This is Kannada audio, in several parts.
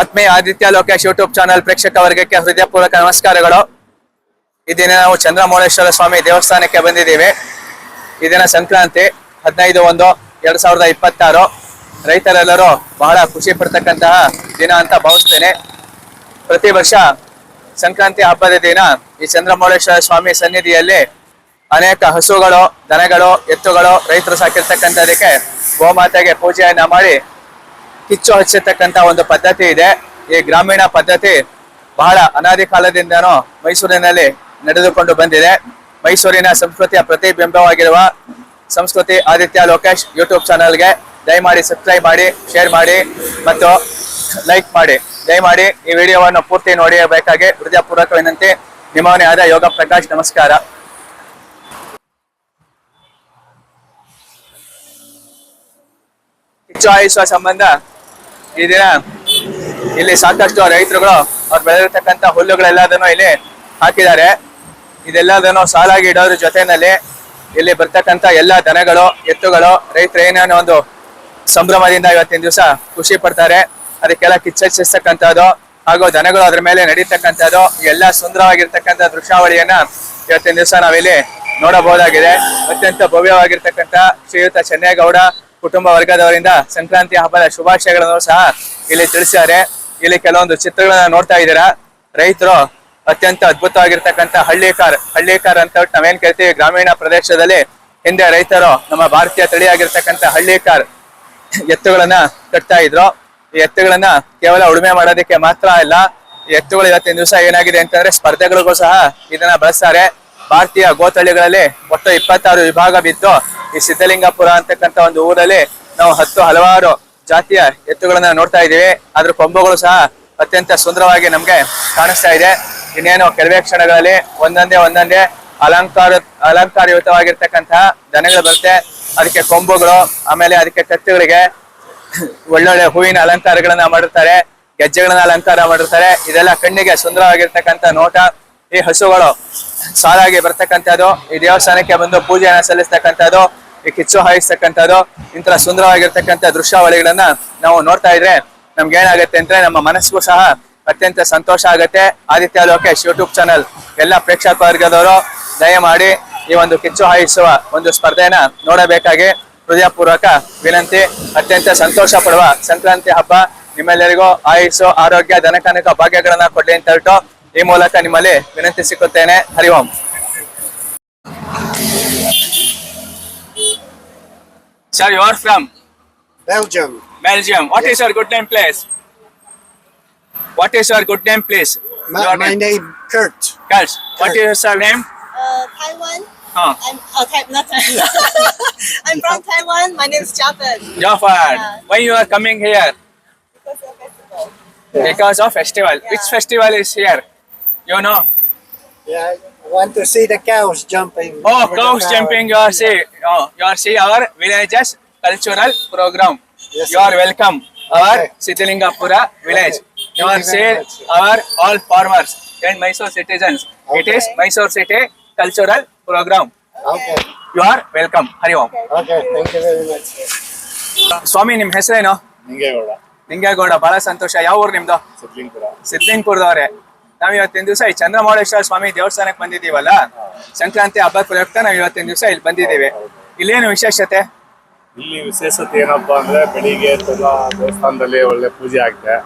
ಆತ್ಮೀಯ ಆದಿತ್ಯ ಲೋಕೇಶ್ ಯೂಟ್ಯೂಬ್ ಚಾನಲ್ ಪ್ರೇಕ್ಷಕ ವರ್ಗಕ್ಕೆ ಹೃದಯಪೂರ್ವಕ ನಮಸ್ಕಾರಗಳು. ಈ ದಿನ ನಾವು ಚಂದ್ರಮೌಳೇಶ್ವರ ಸ್ವಾಮಿ ದೇವಸ್ಥಾನಕ್ಕೆ ಬಂದಿದ್ದೀವಿ. ಈ ದಿನ ಸಂಕ್ರಾಂತಿ 15/1/2026. ರೈತರೆಲ್ಲರೂ ಬಹಳ ಖುಷಿ ಪಡ್ತಕ್ಕಂತಹ ದಿನ ಅಂತ ಭಾವಿಸ್ತೇನೆ. ಪ್ರತಿ ವರ್ಷ ಸಂಕ್ರಾಂತಿ ಹಬ್ಬದ ದಿನ ಈ ಚಂದ್ರಮೌಳೇಶ್ವರ ಸ್ವಾಮಿ ಸನ್ನಿಧಿಯಲ್ಲಿ ಅನೇಕ ಹಸುಗಳು, ದನಗಳು, ಎತ್ತುಗಳು ರೈತರು ಸಾಕಿರ್ತಕ್ಕಂಥದಕ್ಕೆ ಗೋಮಾತೆಗೆ ಪೂಜೆಯನ್ನ ಮಾಡಿ ಕಿಚ್ಚು ಹಚ್ಚತಕ್ಕಂತ ಒಂದು ಪದ್ಧತಿ ಇದೆ. ಈ ಗ್ರಾಮೀಣ ಪದ್ಧತಿ ಬಹಳ ಅನಾದಿ ಕಾಲದಿಂದನೂ ಮೈಸೂರಿನಲ್ಲಿ ನಡೆದುಕೊಂಡು ಬಂದಿದೆ. ಮೈಸೂರಿನ ಸಂಸ್ಕೃತಿಯ ಪ್ರತಿಬಿಂಬವಾಗಿರುವ ಸಂಸ್ಕೃತಿ ಆದಿತ್ಯ ಲೋಕೇಶ್ ಯೂಟ್ಯೂಬ್ ಚಾನಲ್ಗೆ ದಯಮಾಡಿ ಸಬ್ಸ್ಕ್ರೈಬ್ ಮಾಡಿ, ಶೇರ್ ಮಾಡಿ ಮತ್ತು ಲೈಕ್ ಮಾಡಿ. ದಯಮಾಡಿ ಈ ವಿಡಿಯೋವನ್ನು ಪೂರ್ತಿ ನೋಡಬೇಕಾಗಿ ಹೃದಯಪೂರ್ವಕ ವಿನಂತಿ. ನಿಮ್ಮವನೇ ಆದ ಯೋಗ ಪ್ರಕಾಶ್. ನಮಸ್ಕಾರ. ಕಿಚ್ಚು ಹಾಯಿಸುವ ಸಂಬಂಧ ಈ ದಿನ ಇಲ್ಲಿ ಸಾಕಷ್ಟು ರೈತರುಗಳು ಅವ್ರು ಬೆಳೆದಿರ್ತಕ್ಕಂಥ ಹುಲ್ಲುಗಳೆಲ್ಲದನ್ನು ಇಲ್ಲಿ ಹಾಕಿದ್ದಾರೆ. ಇದೆಲ್ಲದನ್ನು ಸಾಲಾಗಿ ಇಡೋದ್ರ ಜೊತೆಯಲ್ಲಿ ಇಲ್ಲಿ ಬರ್ತಕ್ಕಂಥ ಎಲ್ಲ ದನಗಳು, ಎತ್ತುಗಳು ರೈತರು ಏನೇನೋ ಒಂದು ಸಂಭ್ರಮದಿಂದ ಇವತ್ತಿನ ದಿವಸ ಖುಷಿ ಪಡ್ತಾರೆ. ಅದಕ್ಕೆಲ್ಲ ಕಿಚ್ಚರಿಸ್ತಕ್ಕಂಥದ್ದು ಹಾಗೂ ದನಗಳು ಅದ್ರ ಮೇಲೆ ನಡೀತಕ್ಕಂಥದ್ದು ಎಲ್ಲ ಸುಂದರವಾಗಿರ್ತಕ್ಕಂಥ ದೃಶ್ಯಾವಳಿಯನ್ನ ಇವತ್ತಿನ ದಿವಸ ನಾವಿಲ್ಲಿ ನೋಡಬಹುದಾಗಿದೆ. ಅತ್ಯಂತ ಭವ್ಯವಾಗಿರ್ತಕ್ಕಂಥ ಶ್ರೀಯುತ ಚೆನ್ನೇಗೌಡ ಕುಟುಂಬ ವರ್ಗದವರಿಂದ ಸಂಕ್ರಾಂತಿ ಹಬ್ಬದ ಶುಭಾಶಯಗಳನ್ನು ಸಹ ಇಲ್ಲಿ ತಿಳಿಸಿದ್ದಾರೆ. ಇಲ್ಲಿ ಕೆಲವೊಂದು ಚಿತ್ರಗಳನ್ನ ನೋಡ್ತಾ ಇದ್ದೀರಾ. ರೈತರು ಅತ್ಯಂತ ಅದ್ಭುತವಾಗಿರ್ತಕ್ಕಂಥ ಹಳ್ಳಿಕಾರ್ ಅಂತ ನಾವೇನ್ ಕೇಳ್ತೀವಿ ಗ್ರಾಮೀಣ ಪ್ರದೇಶದಲ್ಲಿ. ಹಿಂದೆ ರೈತರು ನಮ್ಮ ಭಾರತೀಯ ತಳಿಯಾಗಿರ್ತಕ್ಕಂಥ ಹಳ್ಳಿಕಾರ್ ಎತ್ತುಗಳನ್ನ ಕಟ್ತಾ ಇದ್ರು. ಈ ಎತ್ತುಗಳನ್ನ ಕೇವಲ ಉಳುಮೆ ಮಾಡೋದಕ್ಕೆ ಮಾತ್ರ ಅಲ್ಲ, ಈ ಎತ್ತುಗಳು ಇವತ್ತಿನ ದಿವಸ ಏನಾಗಿದೆ ಅಂತಂದ್ರೆ ಸ್ಪರ್ಧೆಗಳಿಗೂ ಸಹ ಇದನ್ನ ಬಳಸ್ತಾರೆ. ಭಾರತೀಯ ಗೋತಳಿಗಳಲ್ಲಿ ಒಟ್ಟು 26 ವಿಭಾಗ ಬಿದ್ದು ಈ ಸಿದ್ಧಲಿಂಗಪುರ ಅಂತಕ್ಕಂಥ ಒಂದು ಊರಲ್ಲಿ ನಾವು ಹಲವಾರು ಜಾತಿಯ ಎತ್ತುಗಳನ್ನ ನೋಡ್ತಾ ಇದ್ದೀವಿ. ಅದ್ರ ಕೊಂಬುಗಳು ಸಹ ಅತ್ಯಂತ ಸುಂದರವಾಗಿ ನಮ್ಗೆ ಕಾಣಿಸ್ತಾ ಇದೆ. ಇನ್ನೇನು ಕೆಲವೇ ಕ್ಷಣಗಳಲ್ಲಿ ಒಂದೊಂದೇ ಅಲಂಕಾರಯುತವಾಗಿರ್ತಕ್ಕಂತಹ ದನಗಳು ಬರುತ್ತೆ. ಅದಕ್ಕೆ ಕೊಂಬುಗಳು, ಆಮೇಲೆ ಅದಕ್ಕೆ ಕತ್ತುಗಳಿಗೆ ಒಳ್ಳೊಳ್ಳೆ ಹೂವಿನ ಅಲಂಕಾರಗಳನ್ನ ಮಾಡಿರ್ತಾರೆ, ಗೆಜ್ಜೆಗಳನ್ನ ಅಲಂಕಾರ ಮಾಡಿರ್ತಾರೆ. ಇದೆಲ್ಲ ಕಣ್ಣಿಗೆ ಸುಂದರವಾಗಿರ್ತಕ್ಕಂಥ ನೋಟ. ಈ ಹಸುಗಳು ಸಾಲಾಗಿ ಬರ್ತಕ್ಕಂಥದ್ದು, ಈ ದೇವಸ್ಥಾನಕ್ಕೆ ಬಂದು ಪೂಜೆಯನ್ನ ಸಲ್ಲಿಸ್ತಕ್ಕಂಥದ್ದು, ಈ ಕಿಚ್ಚು ಹಾಯಿಸ್ತಕ್ಕಂಥದ್ದು, ಇಂಥ ಸುಂದರವಾಗಿರ್ತಕ್ಕಂಥ ದೃಶ್ಯಾವಳಿಗಳನ್ನ ನಾವು ನೋಡ್ತಾ ಇದ್ರೆ ನಮ್ಗೆ ಏನಾಗುತ್ತೆ ಅಂದ್ರೆ ನಮ್ಮ ಮನಸ್ಸಿಗೂ ಸಹ ಅತ್ಯಂತ ಸಂತೋಷ ಆಗುತ್ತೆ. ಆದಿತ್ಯ ಲೋಕೇಶ್ ಯೂಟ್ಯೂಬ್ ಚಾನಲ್ ಎಲ್ಲ ಪ್ರೇಕ್ಷಕ ವರ್ಗದವರು ದಯಮಾಡಿ ಈ ಒಂದು ಕಿಚ್ಚು ಹಾಯಿಸುವ ಒಂದು ಸ್ಪರ್ಧೆನ ನೋಡಬೇಕಾಗಿ ಹೃದಯಪೂರ್ವಕ ವಿನಂತಿ. ಅತ್ಯಂತ ಸಂತೋಷ ಪಡುವ ಸಂಕ್ರಾಂತಿ ಹಬ್ಬ ನಿಮ್ಮೆಲ್ಲರಿಗೂ ಆಯುಸ್ಸು, ಆರೋಗ್ಯ, ಧನಕನಕ ಭಾಗ್ಯಗಳನ್ನ ಕೊಡ್ಲಿ ಅಂತ ಹೇಳ್ತು ಈ ಮೂಲಕ ನಿಮ್ಮಲ್ಲಿ ವಿನಂತಿಸಿಕೊಳ್ತೇನೆ. ಹರಿ ಓಂ. Sir, you are from Belgium. What is your good name, please? What is your good name, please? My name Kurt. Kurt. What is your surname? Taiwan. Huh. Not Taiwan. I'm from Taiwan. My name is Jafar. Jafar. Yeah. Why you are coming here? Because of festival. Because of festival. Yeah. Which festival is here? You know? Yeah, I want to see the cows jumping. Oh, over the cows power. jumping. You are see. Oh, you are see our villages cultural program. Yes, You are sir. welcome. Our Okay. Siddhalingapura village. You are Thank you see very much. our all farmers and Mysore citizens. It Okay. is Mysore city cultural program. Okay. You are welcome. Hari Om. Okay. Thank you very much. ಸ್ವಾಮಿ ನಿಮ್ ಹೆಸರೇನು? ನಿಂಗೇಗೌಡ. ನಿಂಗೇಗೌಡ. ಬಹಳ ಸಂತೋಷ. ಯಾವ ಊರು ನಿಮ್ದು? ಸಿದ್ಲಿಂಗಪುರ. ಸಿದ್ಲಿಂಗ್ಪುರದವ್ರೆ. ನಾವ್ ಇವತ್ತಿನ ದಿವಸ ಈ ಚಂದ್ರಮೌಳೇಶ್ವರ ಸ್ವಾಮಿ ದೇವಸ್ಥಾನಕ್ಕೆ ಬಂದಿದ್ದೀವಲ್ಲ, ಸಂಕ್ರಾಂತಿ ಹಬ್ಬದ ಪ್ರಯುಕ್ತ ನಾವ್ ಇವತ್ತಿನ ದಿವಸ ಇಲ್ಲಿ ಬಂದಿದ್ದೀವಿ. ಇಲ್ಲೇನು ವಿಶೇಷತೆ? ಇಲ್ಲಿ ವಿಶೇಷತೆ ಏನಪ್ಪಾ ಅಂದ್ರೆ ಬೆಳಿಗ್ಗೆ ದೇವಸ್ಥಾನದಲ್ಲಿ ಒಳ್ಳೆ ಪೂಜೆ ಆಗುತ್ತೆ.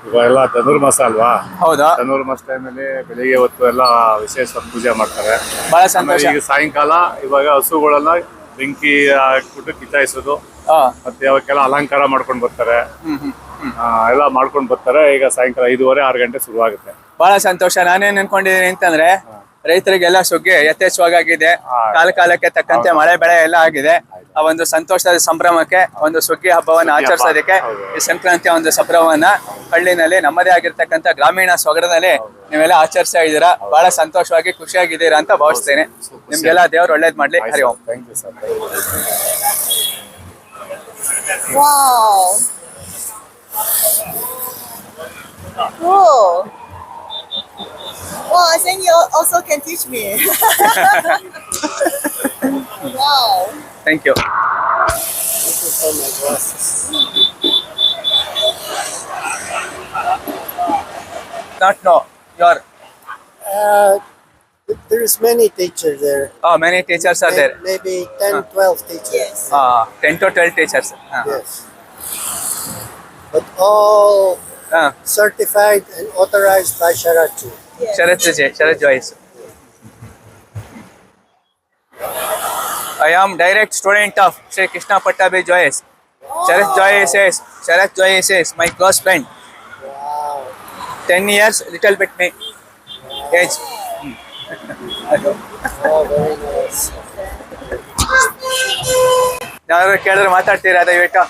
ಇವೆಲ್ಲ ಧನುರ್ಮಾಸ ಅಲ್ವಾ? ಹೌದಾ? ಧನುರ್ಮಾಸ ಟೈಮಲ್ಲಿ ಬೆಳಿಗ್ಗೆ ಹೊತ್ತು ಎಲ್ಲ ವಿಶೇಷ ಪೂಜೆ ಮಾಡ್ತಾರೆ. ಬಹಳ ಸಂತೋಷ. ಆಮೇಲೆ ಈಗ ಸಾಯಂಕಾಲ ಇವಾಗ ಹಸುಗಳೆಲ್ಲ ಬೆಂಕಿ ಹಾಕ್ಬಿಟ್ಟು ಕಿತ್ತಾಯಿಸೋದು, ಆ, ಮತ್ತೆ ಅವಕ್ಕೆಲ್ಲ ಅಲಂಕಾರ ಮಾಡ್ಕೊಂಡು ಬರ್ತಾರೆ. ಹ್ಮ್ ಹ್ಮ್ ಹ್ಮ್. ಎಲ್ಲ ಮಾಡ್ಕೊಂಡು ಬರ್ತಾರೆ. ಈಗ ಸಾಯಂಕಾಲ 5:30-6 ಗಂಟೆ ಶುರುವಾಗುತ್ತೆ. ಬಹಳ ಸಂತೋಷ. ನಾನೇನ್ ಅನ್ಕೊಂಡಿದ್ದೀನಿ ಅಂತಂದ್ರೆ ರೈತರಿಗೆಲ್ಲ ಸುಗ್ಗಿ ಯಥೇಚ್ಛವಾಗಿದೆ. ಕಾಲಕ್ಕೆ ತಕ್ಕಂತೆ ಮಳೆ ಬೆಳೆ ಎಲ್ಲ ಆಗಿದೆ. ಆ ಒಂದು ಸಂತೋಷದ ಸಂಭ್ರಮಕ್ಕೆ ಒಂದು ಸುಗ್ಗಿ ಹಬ್ಬವನ್ನ ಆಚರಿಸೋದಕ್ಕೆ ಈ ಸಂಕ್ರಾಂತಿಯ ಒಂದು ಸಂಭ್ರಮವನ್ನ ಹಳ್ಳಿನಲ್ಲಿ ನಮ್ಮದೇ ಆಗಿರ್ತಕ್ಕಂಥ ಗ್ರಾಮೀಣ ಸೊಗಡನಲ್ಲಿ ನೀವೆಲ್ಲ ಆಚರಿಸ್ತಾ ಇದ್ದೀರಾ. ಬಹಳ ಸಂತೋಷವಾಗಿ ಖುಷಿಯಾಗಿದ್ದೀರಾ ಅಂತ ಭಾವಿಸ್ತೇನೆ. ನಿಮ್ಗೆಲ್ಲ ದೇವ್ರು ಒಳ್ಳೇದ್ ಮಾಡ್ಲಿ. Hari Om. Thank you sir. Wow. Cool. Well, I think you also can teach me. Wow. Thank you. This is for my glasses. not know your? Uh, there is many teachers there. Oh, many teachers are there. Maybe 10, 12 teachers. 10 to 12 teachers. Yes. But all Uh, certified and authorized by Sharachi. Sharat Joyce. I am direct student of Sri Krishna Pattabhi Joyce. Sharat Joyce is my close friend. Wow. 10 years, little bit me age. Oh, very nice. ಯಾರು ಕೇಳಿದ್ರೆ ಮಾತಾಡ್ತೀರಾ ದಯವಿಟ್ಟು?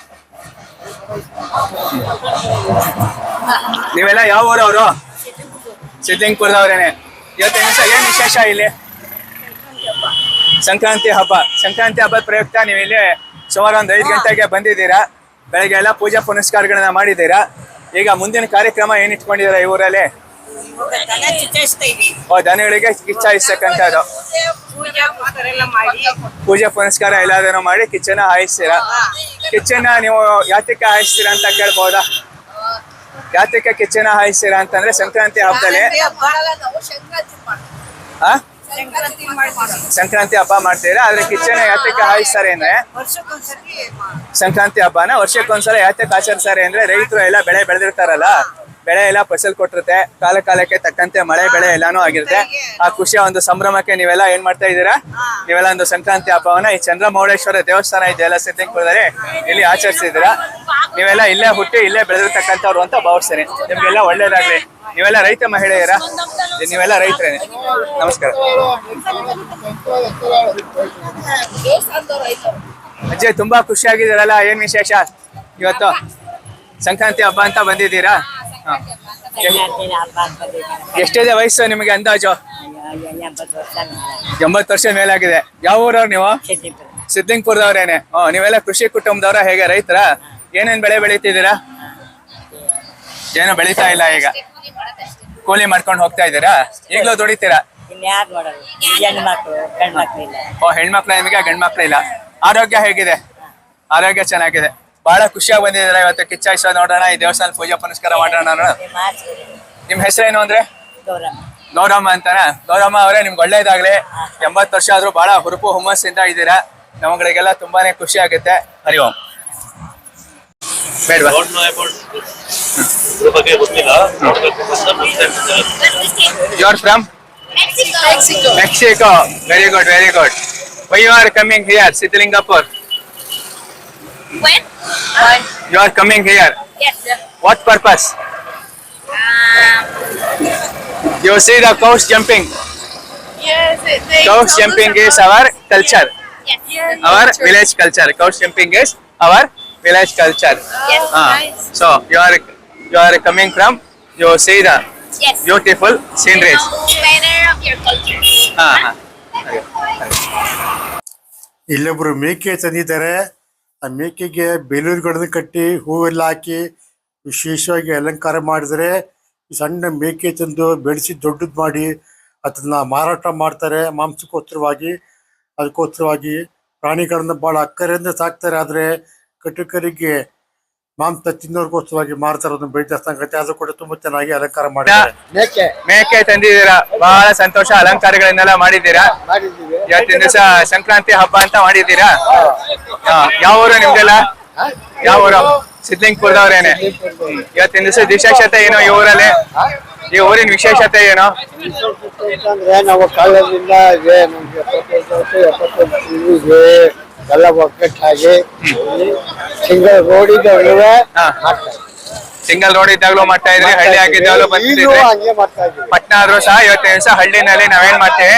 ನೀವೆಲ್ಲ ಯಾವ ಊರವರು? ಸಿದ್ದಿಂಗ್ಪುರದವ್ರೇನೆ. ಇವತ್ತು ಏನ್ ವಿಶೇಷ ಇಲ್ಲಿ? ಸಂಕ್ರಾಂತಿ ಹಬ್ಬ. ಸಂಕ್ರಾಂತಿ ಹಬ್ಬದ ಪ್ರಯುಕ್ತ ನೀವು ಇಲ್ಲಿ ಸುಮಾರು ಒಂದು 5 ಗಂಟೆಗೆ ಬಂದಿದ್ದೀರಾ. ಬೆಳಗ್ಗೆ ಎಲ್ಲ ಪೂಜಾ ಪುನಸ್ಕಾರಗಳನ್ನ ಮಾಡಿದ್ದೀರಾ. ಈಗ ಮುಂದಿನ ಕಾರ್ಯಕ್ರಮ ಏನ್ ಇಟ್ಕೊಂಡಿದ್ದೀರಾ ಈ ಊರಲ್ಲಿ? ದನಗಳಿಗೆ ಕಿಚ್ಚಾಯಿಸ್ತಕ್ಕಂಥದ್ದು. ಪೂಜೆ ಪುನಸ್ಕಾರ ಎಲ್ಲಾದನ್ನು ಮಾಡಿ ಕಿಚ್ಚನ್ನ ಹಾಯಿಸ್ತೀರಾ. ಕಿಚ್ಚನ್ನ ನೀವು ಯಾತಕ್ಕೆ ಹಾಯಿಸ್ತೀರಾ ಅಂತ ಕೇಳ್ಬೋದಾ? ಯಾತಕ್ಕೆ ಕಿಚ್ಚನ್ನ ಹಾಯಿಸ್ತೀರಾ ಅಂತಂದ್ರೆ ಸಂಕ್ರಾಂತಿ ಹಬ್ಬದಲ್ಲಿ ಸಂಕ್ರಾಂತಿ ಹಬ್ಬ ಮಾಡ್ತೀರಾ. ಆದ್ರೆ ಕಿಚ್ಚನ್ನ ಯಾತಕ್ಕೆ ಹಾಯಿಸ್ತಾರೆ ಅಂದ್ರೆ ಸಂಕ್ರಾಂತಿ ಹಬ್ಬನ ವರ್ಷಕ್ಕೊಂದ್ಸಲ ಯಾತಕ್ಕೆ ಆಚರಿಸ್ತಾರೆ ಅಂದ್ರೆ ರೈತರು ಎಲ್ಲ ಬೆಳೆ ಬೆಳೆದಿರ್ತಾರಲ್ಲ, ಬೆಳೆ ಎಲ್ಲ ಫಸಲ್ ಕೊಟ್ಟಿರುತ್ತೆ, ಕಾಲಕ್ಕೆ ತಕ್ಕಂತೆ ಮಳೆ ಬೆಳೆ ಎಲ್ಲಾನು ಆಗಿರುತ್ತೆ. ಆ ಖುಷಿಯ ಒಂದು ಸಂಭ್ರಮಕ್ಕೆ ನೀವೆಲ್ಲ ಏನ್ ಮಾಡ್ತಾ ಇದ್ದೀರಾ? ನೀವೆಲ್ಲ ಒಂದು ಸಂಕ್ರಾಂತಿ ಹಬ್ಬವನ್ನ ಈ ಚಂದ್ರಮೌಳೇಶ್ವರ ದೇವಸ್ಥಾನ ಇದೆಯಲ್ಲ ಸಿದ್ದಿಂಗ್ಪುರದಲ್ಲಿ, ಇಲ್ಲಿ ಆಚರಿಸಿದ್ದೀರಾ. ನೀವೆಲ್ಲ ಇಲ್ಲೇ ಹುಟ್ಟಿ ಇಲ್ಲೇ ಬೆಳೆದಿರ್ತಕ್ಕಂಥವ್ರು ಅಂತ ಭಾವಿಸ್ತೀನಿ. ನಿಮ್ಗೆಲ್ಲ ಒಳ್ಳೇದಾಗ್ಲಿ. ನೀವೆಲ್ಲ ರೈತ ಮಹಿಳೆಯರ? ನೀವೆಲ್ಲ ರೈತರೇನೆ. ನಮಸ್ಕಾರ ಅಜ್ಜಿ, ತುಂಬಾ ಖುಷಿಯಾಗಿದ್ದೀರಲ್ಲ, ಏನ್ ವಿಶೇಷ ಇವತ್ತು? ಸಂಕ್ರಾಂತಿ ಹಬ್ಬ ಅಂತ ಬಂದಿದ್ದೀರಾ? ಎಷ್ಟಿದೆ ವಯಸ್ಸು ನಿಮಗೆ ಅಂದಾಜು? 80 ವರ್ಷ ಮೇಲಾಗಿದೆ. ಯಾವ ಊರವ್ರು ನೀವು? ಸಿದ್ದಿಂಗ್ಪುರದವ್ರೇನೆ. ನೀವೆಲ್ಲ ಕೃಷಿ ಕುಟುಂಬದವ್ರ? ಹೇಗೆ ರೈತರ? ಏನೇನ್ ಬೆಳೆ ಬೆಳೀತಿದ್ದೀರಾ? ಏನು ಬೆಳೀತಾ ಇಲ್ಲ, ಈಗ ಕೂಲಿ ಮಾಡ್ಕೊಂಡು ಹೋಗ್ತಾ ಇದ್ದೀರಾ? ಈಗಲೂ ದುಡಿತೀರಾ? ಹೆಣ್ಮಕ್ಳ ನಿಮಗೆ, ಗಂಡ್ಮಕ್ಳು ಇಲ್ಲ. ಆರೋಗ್ಯ ಹೇಗಿದೆ? ಆರೋಗ್ಯ ಚೆನ್ನಾಗಿದೆ. ಬಹಳ ಖುಷಿಯಾಗಿ ಬಂದಿದ್ದೀರಾ ಇವತ್ತು. ಕಿಚ್ಚಾಯಿಸೋದು ನೋಡೋಣ, ಈ ದೇವಸ್ಥಾನ ಪೂಜೆ ಪುನಸ್ಕಾರ ಮಾಡೋಣ. ನಿಮ್ ಹೆಸರೇನು ಅಂದ್ರೆ? ಗೌರಮ್ಮ ಅಂತಾನ? ಗೌರಮ್ಮ ಅವರೇ, ನಿಮ್ಗೆ ಒಳ್ಳೇದಾಗ್ಲಿ. 80 ವರ್ಷ ಆದ್ರೂ ಬಹಳ ಹುರುಪು ಹುಮ್ಮಸ್ಸಿಂದ ಇದ್ದೀರಾ. ನಮ್ಗಳಿಗೆಲ್ಲ ತುಂಬಾನೇ ಖುಷಿ ಆಗುತ್ತೆ. ಹರಿ ಓಂ. ಬೇಡವಾ? You are from Mexico. Very good, very good. Why you are coming here, Siddhalingapur? When? You are coming here. Yes. What purpose? You see the cows jumping. Yes. Cows jumping is our culture. Yes. Our village culture. Cows jumping is our village culture. Yes. Nice. So you are coming from. You see the Yes. beautiful sceneries. Better of your culture. ಇಲ್ಲೊಬ್ರು ಮೇಕೆ ತಂದಿದ್ದಾರೆ. ಆ ಮೇಕೆಗೆ ಬೇಲೂರುಗಳನ್ನು ಕಟ್ಟಿ ಹೂವೆಲ್ಲ ಹಾಕಿ ವಿಶೇಷವಾಗಿ ಅಲಂಕಾರ ಮಾಡಿದರೆ, ಈ ಸಣ್ಣ ಮೇಕೆ ತಂದು ಬೆಳೆಸಿ ದೊಡ್ಡದು ಮಾಡಿ ಅದನ್ನ ಮಾರಾಟ ಮಾಡ್ತಾರೆ ಮಾಂಸಕ್ಕೋಸ್ಕರವಾಗಿ. ಅದಕ್ಕೋಸ್ಕರವಾಗಿ ಪ್ರಾಣಿಗಳನ್ನ ಬಹಳ ಅಕ್ಕರೆಯಿಂದ ಸಾಕ್ತಾರೆ. ಆದರೆ ಕಟುಕರಿಗೆ ಮಾಂಸ ತಿನ್ನೋರ್ಗೋಸ್ಕರವಾಗಿ ಮಾರ್ತಾರೆ. ಅದನ್ನ ಬೆಳೀತಾ ಸಂಗತಿ ಅದು ಕೂಡ ತುಂಬಾ ಚೆನ್ನಾಗಿ ಅಲಂಕಾರ ಮಾಡಿದ್ದಾರೆ. ಮೇಕೆ ತಂದಿದ್ದೀರಾ, ಬಹಳ ಸಂತೋಷ. ಅಲಂಕಾರಗಳನ್ನೆಲ್ಲ ಮಾಡಿದ್ದೀರಾ. ಇವತ್ತಿನ ದಿವಸ ಸಂಕ್ರಾಂತಿ ಹಬ್ಬ ಅಂತ ಮಾಡಿದ್ದೀರಾ. ಯಾವ ಊರು ನಿಮ್ದೆಲ್ಲ? ಯಾವ ಊರು? ಸಿದ್ದಿಂಗ್ಪುರದವ್ರೇನೆ. ಇವತ್ತಿನ ದಿವಸ ವಿಶೇಷತೆ ಏನು ಈ ಊರಲ್ಲಿ? ಈ ಊರಿನ ವಿಶೇಷತೆ ಏನು? ಅಂದ್ರೆ ನಾವು ಕಾಲದಿಂದ ಇದೆ, ನಮ್ಗೆ 75 ಇದೆ ಎಲ್ಲ ಒಗ್ಗಟ್ಟಾಗಿ ಸಿಂಗಲ್ ರೋಡ್ ಇದ್ದಾಗಲೂ ಸಿಂಗಲ್ ರೋಡ್ ಇದ್ದಾಗಲೂ ಮಾಡ್ತಾ ಇದ್ರಿ, ಹಳ್ಳಿ ಆಗಿದ್ದಾಗಲೂ ಬಂದಿದ್ರಿ. ಹಂಗೆ ಮಾಡ್ತಾ ಇದ್ವಿ. ಪಟ್ಟಣ ಆದ್ರೂ ಸಹ ಇವತ್ತಿನ ದಿವಸ ಹಳ್ಳಿನಲ್ಲಿ ನಾವೇನ್ ಮಾಡ್ತೇವೆ,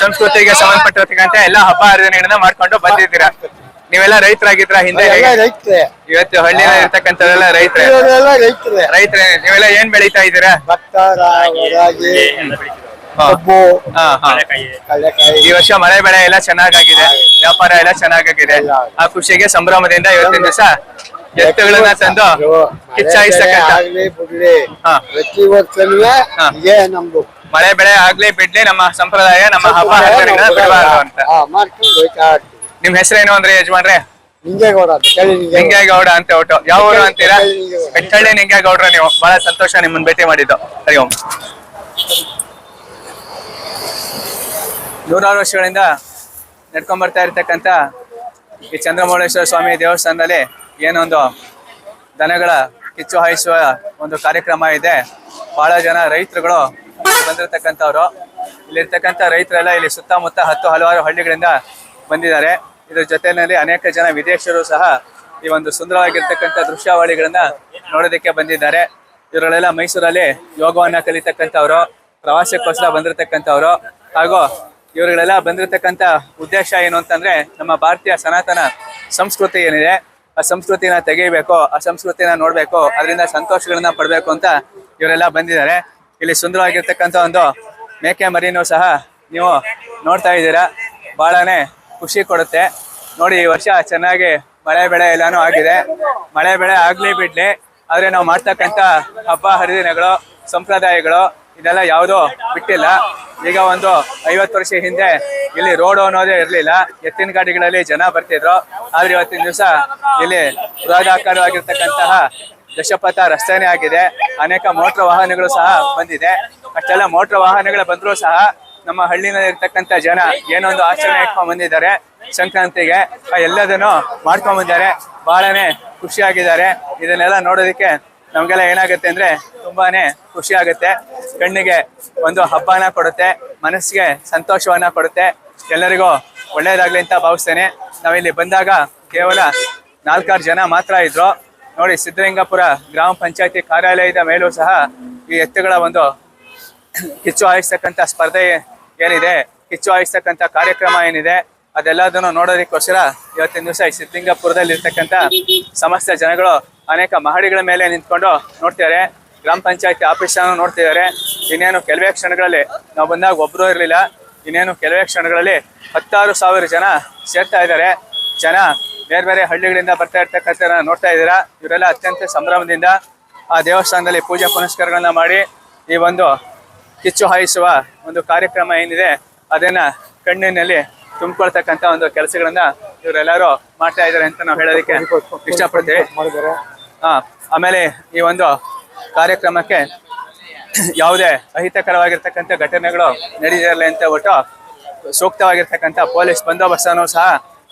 ಸಂಸ್ಕೃತಿಗೆ ಸಂಬಂಧಪಟ್ಟಿರ್ತಕ್ಕಂಥ ಎಲ್ಲಾ ಹಬ್ಬ ಹರಿದಿನಗಳನ್ನ ಮಾಡ್ಕೊಂಡು ಬಂದಿದ್ದೀರಾ. ನೀವೆಲ್ಲ ರೈತರಾಗಿದ್ರ ಹಿಂದೆ? ರೈತರೇ, ಇವತ್ತು ಹಳ್ಳಿಯಲ್ಲಿ ಇರ್ತಕ್ಕಂಥದ್ದೆಲ್ಲ ರೈತರೇ. ರೈತರೇ. ರೈತರೇ. ನೀವೆಲ್ಲ ಏನ್ ಬೆಳೀತಾ ಇದ್ದೀರಾ? ಭತ್ತ, ರಾಗಿ, ಕಬ್ಬು, ಕಡಲೆಕಾಯಿ. ಈ ವರ್ಷ ಮಳೆ ಬೆಳೆ ಎಲ್ಲ ಚೆನ್ನಾಗಾಗಿದೆ, ವ್ಯಾಪಾರ ಎಲ್ಲ ಚೆನ್ನಾಗಾಗಿದೆ. ಆ ಖುಷಿಗೆ ಸಂಭ್ರಮದಿಂದ ಇವತ್ತಿನ ದಿವಸ ಎತ್ತುಗಳನ್ನ ತಂದು ಕಿಚ್ಚಾಯಿಸ್ತಕ್ಕಂಥ. ಆಗ್ಲಿ ಬಿಡ್ಲಿ, ಪ್ರತಿ ವರ್ಷನೂ ಇದೇ ನಮ್ದು. ಮಳೆ ಬೆಳೆ ಆಗ್ಲಿ ಬಿಡ್ಲಿ, ನಮ್ಮ ಸಂಪ್ರದಾಯ, ನಮ್ಮ ಹಬ್ಬ ಹರಿದಿನಗಳನ್ನ ಬಿಡಬಾರ್ದು ಅಂತ. ಮಾಡ್ಕೊಂಡು ಹೋಯ್ತಾ ಇರ್ತೀವಿ. ನಿಮ್ ಹೆಸರೇನು ಅಂದ್ರೆ ಯಜಮಾನ್ರೆ? ನಿಂಗೇಗೌಡ ಅಂತ ಕೇಳಿ ನಿಂಗೇಗೌಡ ಅಂತ ಒಟ್ಟು ಯಾವ ಊರು ಅಂತೀರಾ? ಬೆಟ್ಟಳ್ಳಿ ನಿಂಗೇಗೌಡ್ರ ನೀವು. ಬಹಳ ಸಂತೋಷ ನಿಮ್ಮನ್ನ ಭೇಟಿ ಮಾಡಿದ್ದು. ಹರಿ ಓಂ. ನೂರಾರು ವರ್ಷಗಳಿಂದ ನಡ್ಕೊಂಡ್ ಬರ್ತಾ ಇರ್ತಕ್ಕಂಥ ಈ ಚಂದ್ರಮೌಳೇಶ್ವರ ಸ್ವಾಮಿ ದೇವಸ್ಥಾನದಲ್ಲಿ ಏನೊಂದು ದನಗಳ ಕಿಚ್ಚು ಹಾಯಿಸುವ ಒಂದು ಕಾರ್ಯಕ್ರಮ ಇದೆ. ಬಹಳ ಜನ ರೈತರುಗಳು ಬಂದಿರತಕ್ಕಂಥವ್ರು. ಇಲ್ಲಿರ್ತಕ್ಕಂಥ ರೈತರೆಲ್ಲ ಇಲ್ಲಿ ಸುತ್ತಮುತ್ತ ಹಲವಾರು ಹಳ್ಳಿಗಳಿಂದ ಬಂದಿದ್ದಾರೆ. ಇದ್ರ ಜೊತೆಯಲ್ಲಿ ಅನೇಕ ಜನ ವಿದೇಶಿಯರು ಸಹ ಈ ಒಂದು ಸುಂದರವಾಗಿರ್ತಕ್ಕಂಥ ದೃಶ್ಯಾವಳಿಗಳನ್ನ ನೋಡೋದಕ್ಕೆ ಬಂದಿದ್ದಾರೆ. ಇವರೆಲ್ಲ ಮೈಸೂರಲ್ಲಿ ಯೋಗವನ್ನ ಕಲಿತಕ್ಕಂಥವ್ರು, ಪ್ರವಾಸಕ್ಕೋಸ್ಕರ ಬಂದಿರತಕ್ಕಂಥವ್ರು. ಹಾಗೂ ಇವರುಗಳೆಲ್ಲ ಬಂದಿರತಕ್ಕಂಥ ಉದ್ದೇಶ ಏನು ಅಂತಂದ್ರೆ, ನಮ್ಮ ಭಾರತೀಯ ಸನಾತನ ಸಂಸ್ಕೃತಿ ಏನಿದೆ ಆ ಸಂಸ್ಕೃತಿನ ತೆಗಿಬೇಕು, ಆ ಸಂಸ್ಕೃತಿನ ನೋಡ್ಬೇಕು, ಅದರಿಂದ ಸಂತೋಷಗಳನ್ನ ಪಡ್ಬೇಕು ಅಂತ ಇವರೆಲ್ಲ ಬಂದಿದ್ದಾರೆ. ಇಲ್ಲಿ ಸುಂದರವಾಗಿರ್ತಕ್ಕಂಥ ಒಂದು ಮೇಕೆ ಮರಿನೂ ಸಹ ನೀವು ನೋಡ್ತಾ ಇದ್ದೀರಾ. ಬಹಳನೇ ಖುಷಿ ಕೊಡುತ್ತೆ ನೋಡಿ. ಈ ವರ್ಷ ಚೆನ್ನಾಗಿ ಮಳೆ ಬೆಳೆ ಎಲ್ಲಾನು ಆಗಿದೆ. ಮಳೆ ಬೆಳೆ ಆಗ್ಲಿ ಬಿಡ್ಲಿ, ಆದ್ರೆ ನಾವು ಮಾಡ್ತಕ್ಕಂಥ ಹಬ್ಬ ಹರಿದಿನಗಳು, ಸಂಪ್ರದಾಯಗಳು ಇದೆಲ್ಲ ಯಾವುದೂ ಬಿಟ್ಟಿಲ್ಲ. ಈಗ ಒಂದು 50 ವರ್ಷ ಹಿಂದೆ ಇಲ್ಲಿ ರೋಡ್ ಅನ್ನೋದೇ ಇರಲಿಲ್ಲ. ಎತ್ತಿನ ಗಾಡಿಗಳಲ್ಲಿ ಜನ ಬರ್ತಿದ್ರು. ಆದ್ರೆ ಇವತ್ತಿನ ದಿವಸ ಇಲ್ಲಿ ಬೃಹದಾಕಾರವಾಗಿರ್ತಕ್ಕಂತಹ ದಶಪಥ ರಸ್ತೆನೇ ಆಗಿದೆ. ಅನೇಕ ಮೋಟ್ರ್ ವಾಹನಗಳು ಸಹ ಬಂದಿದೆ. ಅಷ್ಟೆಲ್ಲ ಮೋಟ್ರ್ ವಾಹನಗಳು ಬಂದರೂ ಸಹ ನಮ್ಮ ಹಳ್ಳಿನಲ್ಲಿ ಇರ್ತಕ್ಕಂಥ ಜನ ಏನೊಂದು ಆಚರಣೆ ಇಟ್ಕೊಂಡ್ ಬಂದಿದ್ದಾರೆ ಸಂಕ್ರಾಂತಿಗೆ, ಎಲ್ಲದನ್ನು ಮಾಡ್ಕೊಂಡ್ ಬಂದಿದ್ದಾರೆ. ಬಹಳನೇ ಖುಷಿಯಾಗಿದ್ದಾರೆ. ಇದನ್ನೆಲ್ಲ ನೋಡೋದಕ್ಕೆ ನಮ್ಗೆಲ್ಲ ಏನಾಗುತ್ತೆ ಅಂದ್ರೆ ತುಂಬಾನೇ ಖುಷಿ ಆಗುತ್ತೆ. ಕಣ್ಣಿಗೆ ಒಂದು ಹಬ್ಬನ ಕೊಡುತ್ತೆ, ಮನಸ್ಸಿಗೆ ಸಂತೋಷವನ್ನ ಕೊಡುತ್ತೆ. ಎಲ್ಲರಿಗೂ ಒಳ್ಳೇದಾಗ್ಲಿ ಅಂತ ಭಾವಿಸ್ತೇನೆ. ನಾವಿಲ್ಲಿ ಬಂದಾಗ ಕೇವಲ 4-6 ಜನ ಮಾತ್ರ ಇದ್ರು ನೋಡಿ. ಸಿದ್ಧಲಿಂಗಪುರ ಗ್ರಾಮ ಪಂಚಾಯತಿ ಕಾರ್ಯಾಲಯದ ಮೇಲೂ ಸಹ ಈ ಎತ್ತುಗಳ ಒಂದು ಕಿಚ್ಚು ಹಾಯಿಸ್ತಕ್ಕಂಥ ಸ್ಪರ್ಧೆ ಏನಿದೆ, ಕಿಚ್ಚು ಹಾಯಿಸ್ತಕ್ಕಂಥ ಕಾರ್ಯಕ್ರಮ ಏನಿದೆ, ಅದೆಲ್ಲದನ್ನು ನೋಡೋದಕ್ಕೋಸ್ಕರ ಇವತ್ತಿನ ದಿವಸ ಈ ಸಿದ್ಧಲಿಂಗಪುರದಲ್ಲಿ ಇರ್ತಕ್ಕಂಥ ಸಮಸ್ತ ಜನಗಳು ಅನೇಕ ಮಹಡಿಗಳ ಮೇಲೆ ನಿಂತ್ಕೊಂಡು ನೋಡ್ತಿದ್ದಾರೆ. ಗ್ರಾಮ ಪಂಚಾಯತಿ ಆಫೀಸನ್ನು ನೋಡ್ತಿದ್ದಾರೆ. ಇನ್ನೇನು ಕೆಲವೇ ಕ್ಷಣಗಳಲ್ಲಿ, ನಾವು ಬಂದಾಗ ಒಬ್ಬರು ಇರಲಿಲ್ಲ, ಇನ್ನೇನು ಕೆಲವೇ ಕ್ಷಣಗಳಲ್ಲಿ 16,000 ಜನ ಸೇರ್ತಾ ಇದ್ದಾರೆ. ಜನ ಬೇರೆ ಬೇರೆ ಹಳ್ಳಿಗಳಿಂದ ಬರ್ತಾ ಇರ್ತಕ್ಕಂಥ ನೋಡ್ತಾ ಇದ್ದೀರಾ. ಇವರೆಲ್ಲ ಅತ್ಯಂತ ಸಂಭ್ರಮದಿಂದ ಆ ದೇವಸ್ಥಾನದಲ್ಲಿ ಪೂಜೆ ಪುನಸ್ಕಾರಗಳನ್ನ ಮಾಡಿ ಈ ಒಂದು ಕಿಚ್ಚು ಹಾಯಿಸುವ ಒಂದು ಕಾರ್ಯಕ್ರಮ ಏನಿದೆ ಅದನ್ನ ಕಣ್ಣಿನಲ್ಲಿ ತುಂಬಿಕೊಳ್ತಕ್ಕಂಥ ಒಂದು ಕೆಲಸಗಳನ್ನ ಇವರೆಲ್ಲರೂ ಮಾಡ್ತಾ ಇದ್ದಾರೆ ಅಂತ ನಾವು ಹೇಳೋದಕ್ಕೆ ಇಷ್ಟಪಡ್ತೀವಿ. ಆಮೇಲೆ ಈ ಒಂದು ಕಾರ್ಯಕ್ರಮಕ್ಕೆ ಯಾವುದೇ ಅಹಿತಕರವಾಗಿರ್ತಕ್ಕಂಥ ಘಟನೆಗಳು ನಡೆದಿರಲಿ ಅಂತ ಒಟ್ಟು ಸೂಕ್ತವಾಗಿರ್ತಕ್ಕಂಥ ಪೊಲೀಸ್ ಬಂದೋಬಸ್ತನ್ನು ಸಹ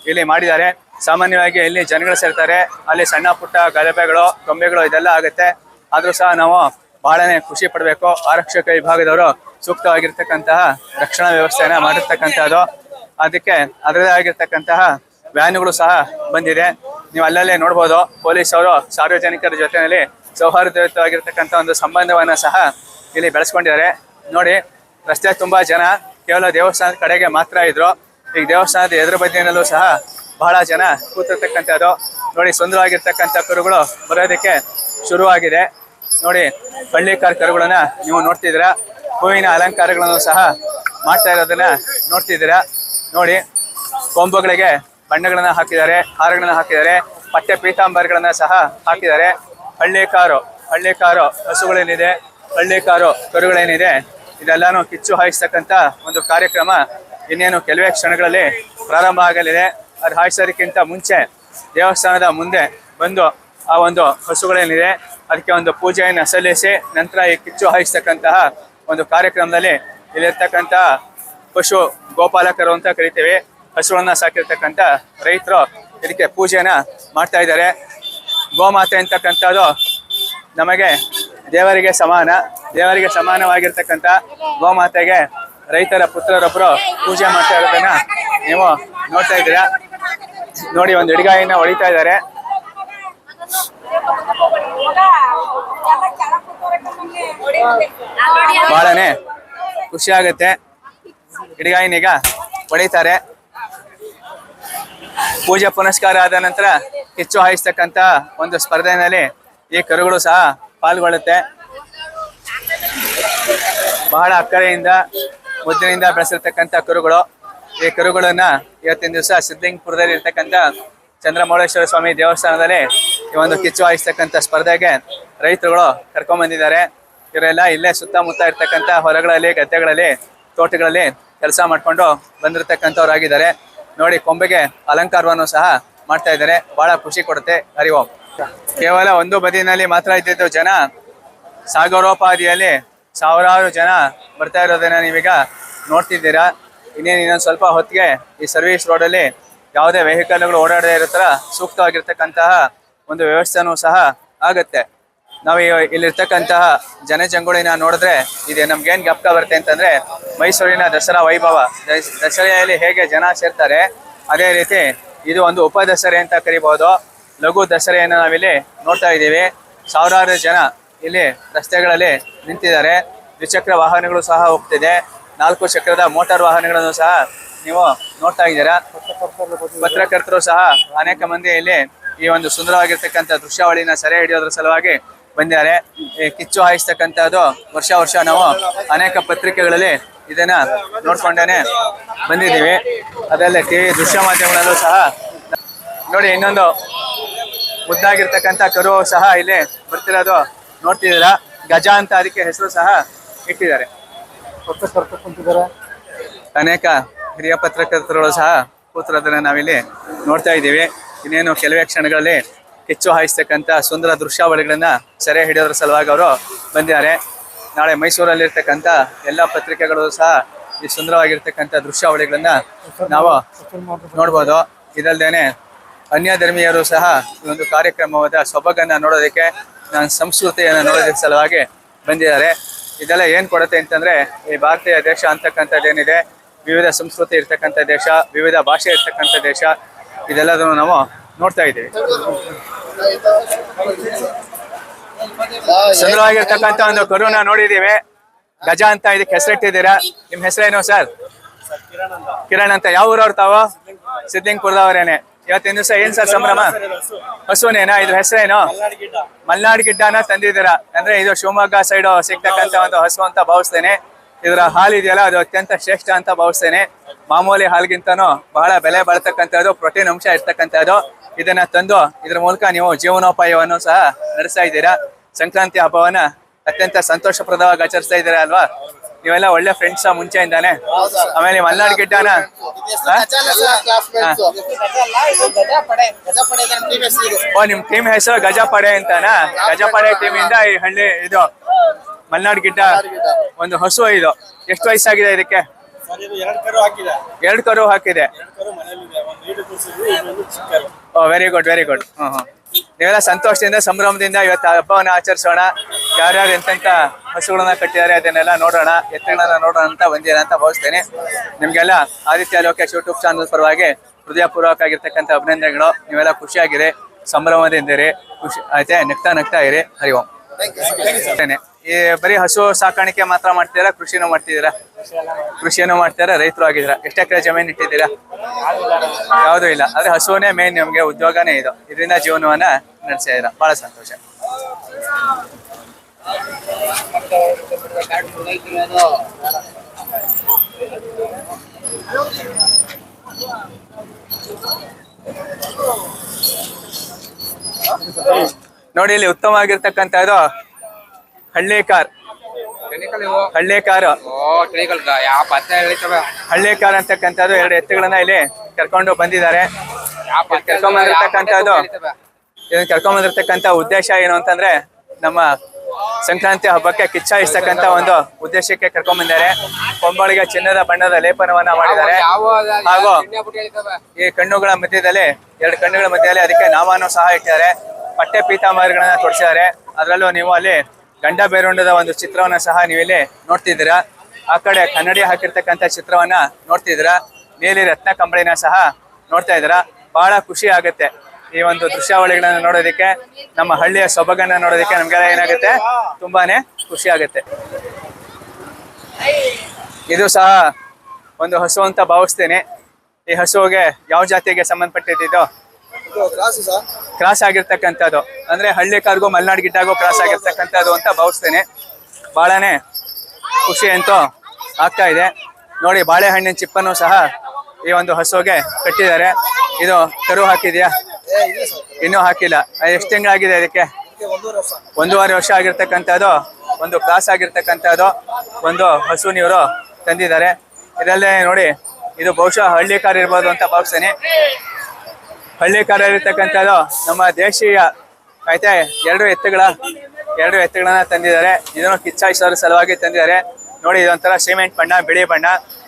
ಇಲ್ಲಿ ಮಾಡಿದ್ದಾರೆ. ಸಾಮಾನ್ಯವಾಗಿ ಇಲ್ಲಿ ಜನಗಳು ಸೇರ್ತಾರೆ, ಅಲ್ಲಿ ಸಣ್ಣ ಪುಟ್ಟ ಗಲಭೆಗಳು, ಗೊಂಬೆಗಳು ಇದೆಲ್ಲ ಆಗುತ್ತೆ. ಆದ್ರೂ ಸಹ ನಾವು ಬಹಳನೇ ಖುಷಿ ಪಡಬೇಕು. ಆರಕ್ಷಕ ವಿಭಾಗದವರು ಸೂಕ್ತವಾಗಿರ್ತಕ್ಕಂತಹ ರಕ್ಷಣಾ ವ್ಯವಸ್ಥೆಯನ್ನ ಮಾಡಿರ್ತಕ್ಕಂಥದ್ದು. ಅದಕ್ಕೆ ಅದರದೇ ಆಗಿರ್ತಕ್ಕಂತಹ ವ್ಯಾನ್ಗಳು ಸಹ ಬಂದಿದೆ. ನೀವು ಅಲ್ಲಲ್ಲೇ ನೋಡ್ಬೋದು. ಪೊಲೀಸ್ ಅವರು ಸಾರ್ವಜನಿಕರ ಜೊತೆಯಲ್ಲಿ ಸೌಹಾರ್ದಯುತವಾಗಿರ್ತಕ್ಕಂಥ ಒಂದು ಸಂಬಂಧವನ್ನ ಸಹ ಇಲ್ಲಿ ಬೆಳೆಸ್ಕೊಂಡಿದ್ದಾರೆ. ನೋಡಿ, ರಸ್ತೆ ತುಂಬಾ ಜನ ಕೇವಲ ದೇವಸ್ಥಾನದ ಕಡೆಗೆ ಮಾತ್ರ ಇದ್ರು. ಈಗ ದೇವಸ್ಥಾನದ ಎದುರು ಬದಿಯಲ್ಲೂ ಸಹ ಬಹಳ ಜನ ಕೂತಿರ್ತಕ್ಕಂಥದ್ದು. ನೋಡಿ, ಸುಂದರವಾಗಿರ್ತಕ್ಕಂಥ ಕರುಗಳು ಬರೋದಕ್ಕೆ ಶುರುವಾಗಿದೆ. ನೋಡಿ, ಹಳ್ಳಿಕಾರ ಕರುಗಳನ್ನ ನೀವು ನೋಡ್ತಿದ್ದೀರಾ. ಹೂವಿನ ಅಲಂಕಾರಗಳನ್ನು ಸಹ ಮಾಡ್ತಾ ಇರೋದನ್ನ ನೋಡ್ತಿದ್ದೀರಾ. ನೋಡಿ, ಕೊಂಬುಗಳಿಗೆ ಬಣ್ಣಗಳನ್ನ ಹಾಕಿದ್ದಾರೆ, ಹಾರಗಳನ್ನ ಹಾಕಿದ್ದಾರೆ, ಪಟ್ಟೆ ಪೀತಾಂಬರಗಳನ್ನ ಸಹ ಹಾಕಿದ್ದಾರೆ. ಹಳ್ಳಿಕಾರು ಹಸುಗಳೇನಿದೆ, ಹಳ್ಳಿಕಾರು ಕರುಗಳೇನಿದೆ, ಇದೆಲ್ಲಾನು ಕಿಚ್ಚು ಹಾಯಿಸ್ತಕ್ಕಂಥ ಒಂದು ಕಾರ್ಯಕ್ರಮ ಇನ್ನೇನು ಕೆಲವೇ ಕ್ಷಣಗಳಲ್ಲಿ ಪ್ರಾರಂಭ ಆಗಲಿದೆ. ಅದು ಹಾಯಿಸೋದಕ್ಕಿಂತ ಮುಂಚೆ ದೇವಸ್ಥಾನದ ಮುಂದೆ ಬಂದು ಆ ಒಂದು ಹಸುಗಳೇನಿದೆ ಅದಕ್ಕೆ ಒಂದು ಪೂಜೆಯನ್ನು ಸಲ್ಲಿಸಿ ನಂತರ ಈ ಕಿಚ್ಚು ಹಾಯಿಸ್ತಕ್ಕಂತಹ ಒಂದು ಕಾರ್ಯಕ್ರಮದಲ್ಲಿ ಇಲ್ಲಿರ್ತಕ್ಕಂಥ ಪಶು ಗೋಪಾಲಕರು ಅಂತ ಕರಿತೀವಿ, ಹಸುಗಳನ್ನ ಸಾಕಿರ್ತಕ್ಕಂಥ ರೈತರು ಇದಕ್ಕೆ ಪೂಜೆನ ಮಾಡ್ತಾ ಇದ್ದಾರೆ. ಗೋಮಾತೆ ಅಂತಕ್ಕಂಥದ್ದು ನಮಗೆ ದೇವರಿಗೆ ಸಮಾನವಾಗಿರ್ತಕ್ಕಂಥ ಗೋಮಾತೆಗೆ ರೈತರ ಪುತ್ರರೊಬ್ಬರು ಪೂಜೆ ಮಾಡ್ತಾ ಇರೋದನ್ನ ನೀವು ನೋಡ್ತಾ ಇದ್ದೀರಾ. ನೋಡಿ, ಒಂದು ಹಿಡಿಗಾಯಿನ ಹೊಡಿತಾ ಇದ್ದಾರೆ. ಬಹಳನೇ ಖುಷಿ ಆಗುತ್ತೆ. ಹಿಡಿಗಾಯಿನೀಗ ಹೊಡಿತಾರೆ. ಪೂಜೆ ಪುನಸ್ಕಾರ ಆದ ನಂತರ ಕಿಚ್ಚು ಹಾಯಿಸ್ತಕ್ಕಂಥ ಒಂದು ಸ್ಪರ್ಧೆಯಲ್ಲಿ ಈ ಕರುಗಳು ಸಹ ಪಾಲ್ಗೊಳ್ಳುತ್ತೆ. ಬಹಳ ಅಕ್ಕರೆಯಿಂದ ಮುದ್ದಿನಿಂದ ಬೆಳೆಸಿರ್ತಕ್ಕಂಥ ಕರುಗಳು. ಈ ಕರುಗಳನ್ನ ಇವತ್ತಿನ ದಿವಸ ಸಿದ್ಧಲಿಂಗಪುರದಲ್ಲಿ ಇರ್ತಕ್ಕಂಥ ಚಂದ್ರಮೌಳೇಶ್ವರ ಸ್ವಾಮಿ ದೇವಸ್ಥಾನದಲ್ಲಿ ಈ ಒಂದು ಕಿಚ್ಚು ಹಾಯಿಸ್ತಕ್ಕಂಥ ಸ್ಪರ್ಧೆಗೆ ರೈತರುಗಳು ಕರ್ಕೊಂಡ್ ಬಂದಿದ್ದಾರೆ. ಇವರೆಲ್ಲ ಇಲ್ಲೇ ಸುತ್ತಮುತ್ತ ಇರ್ತಕ್ಕಂಥ ಹೊಲಗಳಲ್ಲಿ, ಗದ್ದೆಗಳಲ್ಲಿ, ತೋಟಗಳಲ್ಲಿ ಕೆಲಸ ಮಾಡ್ಕೊಂಡು ಬಂದಿರತಕ್ಕಂಥವ್ರಾಗಿದ್ದಾರೆ. ನೋಡಿ, ಕೊಂಬೆಗೆ ಅಲಂಕಾರವನ್ನು ಸಹ ಮಾಡ್ತಾ ಇದ್ದಾರೆ. ಬಹಳ ಖುಷಿ ಕೊಡುತ್ತೆ. ಹರಿ ಓಂ. ಕೇವಲ ಒಂದು ಬದಿನಲ್ಲಿ ಮಾತ್ರ ಇದ್ದಿದ್ದು ಜನ, ಸಾಗರೋಪಾದಿಯಲ್ಲಿ ಸಾವಿರಾರು ಜನ ಬರ್ತಾ ಇರೋದನ್ನ ನೀವೀಗ ನೋಡ್ತಿದ್ದೀರಾ. ಇನ್ನೊಂದು ಸ್ವಲ್ಪ ಹೊತ್ತಿಗೆ ಈ ಸರ್ವಿಸ್ ರೋಡಲ್ಲಿ ಯಾವುದೇ ವೆಹಿಕಲ್ಗಳು ಓಡಾಡದೇ ಇರೋ ಥರ ಸೂಕ್ತವಾಗಿರ್ತಕ್ಕಂತಹ ಒಂದು ವ್ಯವಸ್ಥೆನೂ ಸಹ ಆಗುತ್ತೆ. ನಾವು ಇಲ್ಲಿರ್ತಕ್ಕಂತಹ ಜನಜಂಗುಳಿನ ನೋಡಿದ್ರೆ ಇದು ನಮ್ಗೇನು ಜ್ಞಾಪಕ ಬರುತ್ತೆ ಅಂತಂದ್ರೆ ಮೈಸೂರಿನ ದಸರಾ ವೈಭವ. ದಸರೆಯಲ್ಲಿ ಹೇಗೆ ಜನ ಸೇರ್ತಾರೆ ಅದೇ ರೀತಿ ಇದು ಒಂದು ಉಪ ದಸರೆ ಅಂತ ಕರಿಬಹುದು. ಲಘು ದಸರೆಯನ್ನು ನಾವಿಲ್ಲಿ ನೋಡ್ತಾ ಇದ್ದೀವಿ. ಸಾವಿರಾರು ಜನ ಇಲ್ಲಿ ರಸ್ತೆಗಳಲ್ಲಿ ನಿಂತಿದ್ದಾರೆ. ದ್ವಿಚಕ್ರ ವಾಹನಗಳು ಸಹ ಹೋಗ್ತಿದೆ. 4 ಚಕ್ರದ ಮೋಟಾರ್ ವಾಹನಗಳನ್ನು ಸಹ ನೀವು ನೋಡ್ತಾ ಇದ್ದೀರಾ. ಪತ್ರಕರ್ತರು ಸಹ ಅನೇಕ ಮಂದಿ ಇಲ್ಲಿ ಈ ಒಂದು ಸುಂದರವಾಗಿರ್ತಕ್ಕಂಥ ದೃಶ್ಯಾವಳಿನ ಸೆರೆ ಹಿಡಿಯೋದ್ರ ಸಲುವಾಗಿ ಬಂದಿದ್ದಾರೆ. ಈ ಕಿಚ್ಚು ಹಾಯಿಸ್ತಕ್ಕಂಥದ್ದು ವರ್ಷ ನಾವು ಅನೇಕ ಪತ್ರಿಕೆಗಳಲ್ಲಿ ಇದನ್ನ ನೋಡ್ಕೊಂಡೇನೆ ಬಂದಿದ್ದೀವಿ. ಅದಲ್ಲೇ ಟಿವಿ ದೃಶ್ಯ ಮಾಧ್ಯಮಗಳಲ್ಲೂ ಸಹ ನೋಡಿ ಇನ್ನೊಂದು ಮುದ್ದಾಗಿರ್ತಕ್ಕಂಥ ಕರು ಸಹ ಇಲ್ಲಿ ಬರ್ತಿರೋದು ನೋಡ್ತಿದ್ದೀರಾ. ಗಜ ಅಂತ ಅದಕ್ಕೆ ಹೆಸರು ಸಹ ಇಟ್ಟಿದ್ದಾರೆ. ಅನೇಕ ಹಿರಿಯ ಪತ್ರಕರ್ತರು ಸಹ ಕೂತಿರೋದನ್ನ ನಾವಿಲ್ಲಿ ನೋಡ್ತಾ ಇದ್ದೀವಿ. ಇನ್ನೇನು ಕೆಲವೇ ಕ್ಷಣಗಳಲ್ಲಿ ಕಿಚ್ಚು ಹಾಯಿಸ್ತಕ್ಕಂಥ ಸುಂದರ ದೃಶ್ಯಾವಳಿಗಳನ್ನ ಸೆರೆ ಹಿಡಿಯೋದ್ರ ಸಲುವಾಗಿ ಅವರು ಬಂದಿದ್ದಾರೆ. ನಾಳೆ ಮೈಸೂರಲ್ಲಿರ್ತಕ್ಕಂಥ ಎಲ್ಲ ಪತ್ರಿಕೆಗಳು ಸಹ ಈ ಸುಂದರವಾಗಿರ್ತಕ್ಕಂಥ ದೃಶ್ಯಾವಳಿಗಳನ್ನ ನಾವು ನೋಡ್ಬೋದು. ಇದಲ್ದೇನೆ ಅನ್ಯ ಧರ್ಮೀಯರು ಸಹ ಈ ಒಂದು ಕಾರ್ಯಕ್ರಮವಾದ ಸೊಬಗನ್ನ ನೋಡೋದಕ್ಕೆ, ಸಂಸ್ಕೃತಿಯನ್ನು ನೋಡೋದಕ್ಕೆ ಸಲುವಾಗಿ ಬಂದಿದ್ದಾರೆ. ಇದೆಲ್ಲ ಏನು ಕೊಡುತ್ತೆ ಅಂತಂದ್ರೆ ಈ ಭಾರತೀಯ ದೇಶ ಅಂತಕ್ಕಂಥದ್ದೇನಿದೆ, ವಿವಿಧ ಸಂಸ್ಕೃತಿ ಇರ್ತಕ್ಕಂಥ ದೇಶ, ವಿವಿಧ ಭಾಷೆ ಇರ್ತಕ್ಕಂಥ ದೇಶ, ಇದೆಲ್ಲದನ್ನು ನಾವು ನೋಡ್ತಾ ಇದ್ದೀವಿ. ಸುಂದರವಾಗಿರ್ತಕ್ಕಂಥ ಒಂದು ಕರುನ ನೋಡಿದೀವಿ. ಗಜ ಅಂತ ಇದಕ್ಕೆ ಹೆಸರಿಟ್ಟಿದ್ದೀರಾ. ನಿಮ್ ಹೆಸರೇನು ಸರ್? ಕಿರಣ್ ಅಂತ. ಯಾವ ಊರವ್ರು ತಾವು? ಸಿದ್ಲಿಂಗ್ಪುರದವರೇನೆ. ಇವತ್ತಿನ ದಿವಸ ಏನ್ ಸರ್ ಸಂಭ್ರಮ? ಹಸುನೇನಾ? ಇದ್ರ ಹೆಸರೇನು? ಮಲ್ನಾಡ್ ಗಿಡ್ಡನ ತಂದಿದ್ದೀರಾ. ಅಂದ್ರೆ ಇದು ಶಿವಮೊಗ್ಗ ಸೈಡ್ ಸಿಗ್ತಕ್ಕಂಥ ಒಂದು ಹಸು ಅಂತ ಭಾವಿಸ್ತೇನೆ. ಇದರ ಹಾಲು ಇದೆಯಲ್ಲ ಅದು ಅತ್ಯಂತ ಶ್ರೇಷ್ಠ ಅಂತ ಭಾವಿಸ್ತೇನೆ. ಮಾಮೂಲಿ ಹಾಲ್ಗಿಂತನೂ ಬಹಳ ಬೆಲೆ ಬಾಳ್ತಕ್ಕಂಥದ್ದು, ಪ್ರೋಟೀನ್ ಅಂಶ ಇರ್ತಕ್ಕಂಥದ್ದು. ಇದನ್ನ ತಂದು ಇದ್ರ ಮೂಲಕ ನೀವು ಜೀವನೋಪಾಯವನ್ನು ಸಹ ನಡೆಸ್ತಾ ಇದ್ದೀರಾ. ಸಂಕ್ರಾಂತಿ ಹಬ್ಬವನ್ನ ಅತ್ಯಂತ ಸಂತೋಷಪ್ರದವಾಗಿ ಆಚರಿಸ್ತಾ ಇದ್ದೀರಾ ಅಲ್ವಾ? ನೀವೆಲ್ಲ ಒಳ್ಳೆ ಫ್ರೆಂಡ್ಸ್ ಮುಂಚೆಯಿಂದಾನೆ. ಆಮೇಲೆ ಮಲ್ನಾಡ್ ಗಿಡ್ಡನ ನಿಮ್ ಟೀಮ್ ಹೆಸರು ಗಜಪಡೆ ಅಂತಾನಾ? ಗಜಪಡೆ ಟೀಮ್ ಇಂದ ಈ ಹಳ್ಳಿ ಇದು ಮಲ್ನಾಡ್ ಗಿಡ್ಡ ಒಂದು ಹಸು. ಇದು ಎಷ್ಟು ವಯಸ್ಸಾಗಿದೆ ಇದಕ್ಕೆ? 2 ಕರು ಹಾಕಿದೆ. Very good very good. ನೀವೆಲ್ಲ ಸಂತೋಷದಿಂದ ಸಂಭ್ರಮದಿಂದ ಇವತ್ತು ಹಬ್ಬವನ್ನ ಆಚರಿಸೋಣ. ಯಾರ್ಯಾರು ಎಂತೆಂತ ಹಸುಗಳನ್ನ ಕಟ್ಟಿದ್ದಾರೆ ಅದನ್ನೆಲ್ಲ ನೋಡೋಣ, ಎತ್ತುಗಳನ್ನ ನೋಡೋಣ ಅಂತ ಬಂದಿರ ಅಂತ ಭಾವಿಸ್ತೇನೆ. ನಿಮ್ಗೆಲ್ಲ ಆದಿತ್ಯ ಲೋಕೇಶ್ ಯೂಟ್ಯೂಬ್ ಚಾನಲ್ ಪರವಾಗಿ ಹೃದಯಪೂರ್ವಕ ಆಗಿರ್ತಕ್ಕಂಥ ಅಭಿನಂದನೆಗಳು. ನೀವೆಲ್ಲ ಖುಷಿಯಾಗಿರಿ, ಸಂಭ್ರಮದಿಂದಿರಿ, ಖುಷಿ ಆಯ್ತೆ, ನಗ್ತಾ ಇರಿ. ಹರಿ ಓಂ. ಈ ಬರೀ ಹಸು ಸಾಕಾಣಿಕೆ ಮಾತ್ರ ಮಾಡ್ತೀರಾ? ಕೃಷಿನೂ ಮಾಡ್ತಿದ್ದೀರಾ? ಕೃಷಿಯನ್ನು ಮಾಡ್ತೀರಾ? ರೈತರು ಆಗಿದ್ದೀರಾ? ಎಷ್ಟು ಎಕರೆ ಜಮೀನು ಇಟ್ಟಿದ್ದೀರಾ? ಯಾವುದೂ ಇಲ್ಲ. ಆದ್ರೆ ಹಸುವೇ ಮೇನ್, ನಿಮ್ಗೆ ಉದ್ಯೋಗನೇ ಇದು. ಇದರಿಂದ ಜೀವನವನ್ನ ನಡೆಸಿದ್ದೀರಾ. ಬಹಳ ಸಂತೋಷ. ನೋಡಿ ಇಲ್ಲಿ ಉತ್ತಮವಾಗಿರ್ತಕ್ಕಂಥದ್ದು ಹಳ್ಳಿ ಕಾರ್ ಅಂತಕ್ಕಂಥದ್ದು 2 ಎತ್ತುಗಳನ್ನ ಇಲ್ಲಿ ಕರ್ಕೊಂಡು ಬಂದಿದ್ದಾರೆ. ಕರ್ಕೊಂಡ್ಬಂದಿರ್ತಕ್ಕಂಥ ಉದ್ದೇಶ ಏನು ಅಂತಂದ್ರೆ ನಮ್ಮ ಸಂಕ್ರಾಂತಿ ಹಬ್ಬಕ್ಕೆ ಕಿಚ್ಚಾಯಿಸ್ತಕ್ಕಂಥ ಒಂದು ಉದ್ದೇಶಕ್ಕೆ ಕರ್ಕೊಂಡ್ಬಂದಿದ್ದಾರೆ. ಕೊಂಬಳಿಗೆ ಚಿನ್ನದ ಬಣ್ಣದ ಲೇಪನವನ್ನ ಮಾಡಿದ್ದಾರೆ. ಹಾಗೂ ಈ ಕಣ್ಣುಗಳ ಮಧ್ಯದಲ್ಲಿ 2 ಕಣ್ಣುಗಳ ಮಧ್ಯದಲ್ಲಿ ಅದಕ್ಕೆ ನಾಮವನ್ನು ಸಹ ಇಟ್ಟಿದ್ದಾರೆ. ಪಟ್ಟೆ ಪೀತಾಂಬರಗಳನ್ನ ತೊಡಿಸಿದ್ದಾರೆ. ಅದರಲ್ಲೂ ನೀವು ಅಲ್ಲಿ ಗಂಡ ಬೇರುಂಡದ ಒಂದು ಚಿತ್ರವನ್ನ ಸಹ ನೀವಿಲ್ಲಿ ನೋಡ್ತಿದ್ದೀರಾ. ಆ ಕಡೆ ಕನ್ನಡಿ ಹಾಕಿರ್ತಕ್ಕಂಥ ಚಿತ್ರವನ್ನ ನೋಡ್ತಿದ್ದೀರಾ. ನೀಲಿ ರತ್ನ ಕಂಬಳಿನ ಸಹ ನೋಡ್ತಾ ಇದ್ದೀರಾ. ಬಹಳ ಖುಷಿ ಆಗುತ್ತೆ ಈ ಒಂದು ದೃಶ್ಯಾವಳಿಗಳನ್ನ ನೋಡೋದಕ್ಕೆ, ನಮ್ಮ ಹಳ್ಳಿಯ ಸೊಬಗನ್ನ ನೋಡೋದಕ್ಕೆ ನಮ್ಗೆಲ್ಲ ಏನಾಗುತ್ತೆ, ತುಂಬಾನೇ ಖುಷಿ ಆಗುತ್ತೆ. ಇದು ಸಹ ಒಂದು ಹಸು ಅಂತ ಭಾವಿಸ್ತೇನೆ. ಈ ಹಸುವಿಗೆ ಯಾವ ಜಾತಿಗೆ ಸಂಬಂಧಪಟ್ಟಿದ್ದು? ಕ್ರಾಸ್ ಆಗಿರ್ತಕ್ಕಂಥದ್ದು. ಅಂದ್ರೆ ಹಳ್ಳಿ ಕಾರ್ಗೂ ಮಲ್ನಾಡ್ ಗಿಡ್ಡಾಗೂ ಕ್ರಾಸ್ ಆಗಿರ್ತಕ್ಕಂಥದ್ದು ಅಂತ ಭಾವಿಸ್ತೇನೆ. ಬಹಳನೇ ಖುಷಿ ಅಂತೂ ಆಗ್ತಾ ಇದೆ. ನೋಡಿ, ಬಾಳೆಹಣ್ಣಿನ ಚಿಪ್ಪನ್ನು ಸಹ ಈ ಒಂದು ಹಸುಗೆ ಕಟ್ಟಿದ್ದಾರೆ. ಇದು ಕರು ಹಾಕಿದ್ಯಾ? ಇನ್ನೂ ಹಾಕಿಲ್ಲ. ಎಷ್ಟು ತಿಂಗಳಾಗಿದೆ ಅದಕ್ಕೆ? 1.5 ವರ್ಷ ಆಗಿರ್ತಕ್ಕಂಥದ್ದು. ಒಂದು ಕ್ರಾಸ್ ಆಗಿರ್ತಕ್ಕಂಥದ್ದು ಒಂದು ಹಸು ನೀವರು ತಂದಿದ್ದಾರೆ. ಇದಲ್ಲೇ ನೋಡಿ, ಇದು ಬಹುಶಃ ಹಳ್ಳಿ ಕಾರ್ ಇರ್ಬೋದು ಅಂತ ಭಾವಿಸ್ತೇನೆ. ಹಳ್ಳಿಕಾರ ಇರತಕ್ಕಂಥದ್ದು ನಮ್ಮ ದೇಶೀಯ ಆಯ್ತಾ ಎರಡು ಎತ್ತುಗಳನ್ನ ತಂದಿದ್ದಾರೆ. ಇದನ್ನು ಕಿಚ್ಚಾಯಿಸೋರ ಸಲುವಾಗಿ ತಂದಿದ್ದಾರೆ. ನೋಡಿ ಇದೊಂಥರ ಸಿಮೆಂಟ್ ಬಣ್ಣ, ಬಿಳಿ ಬಣ್ಣ.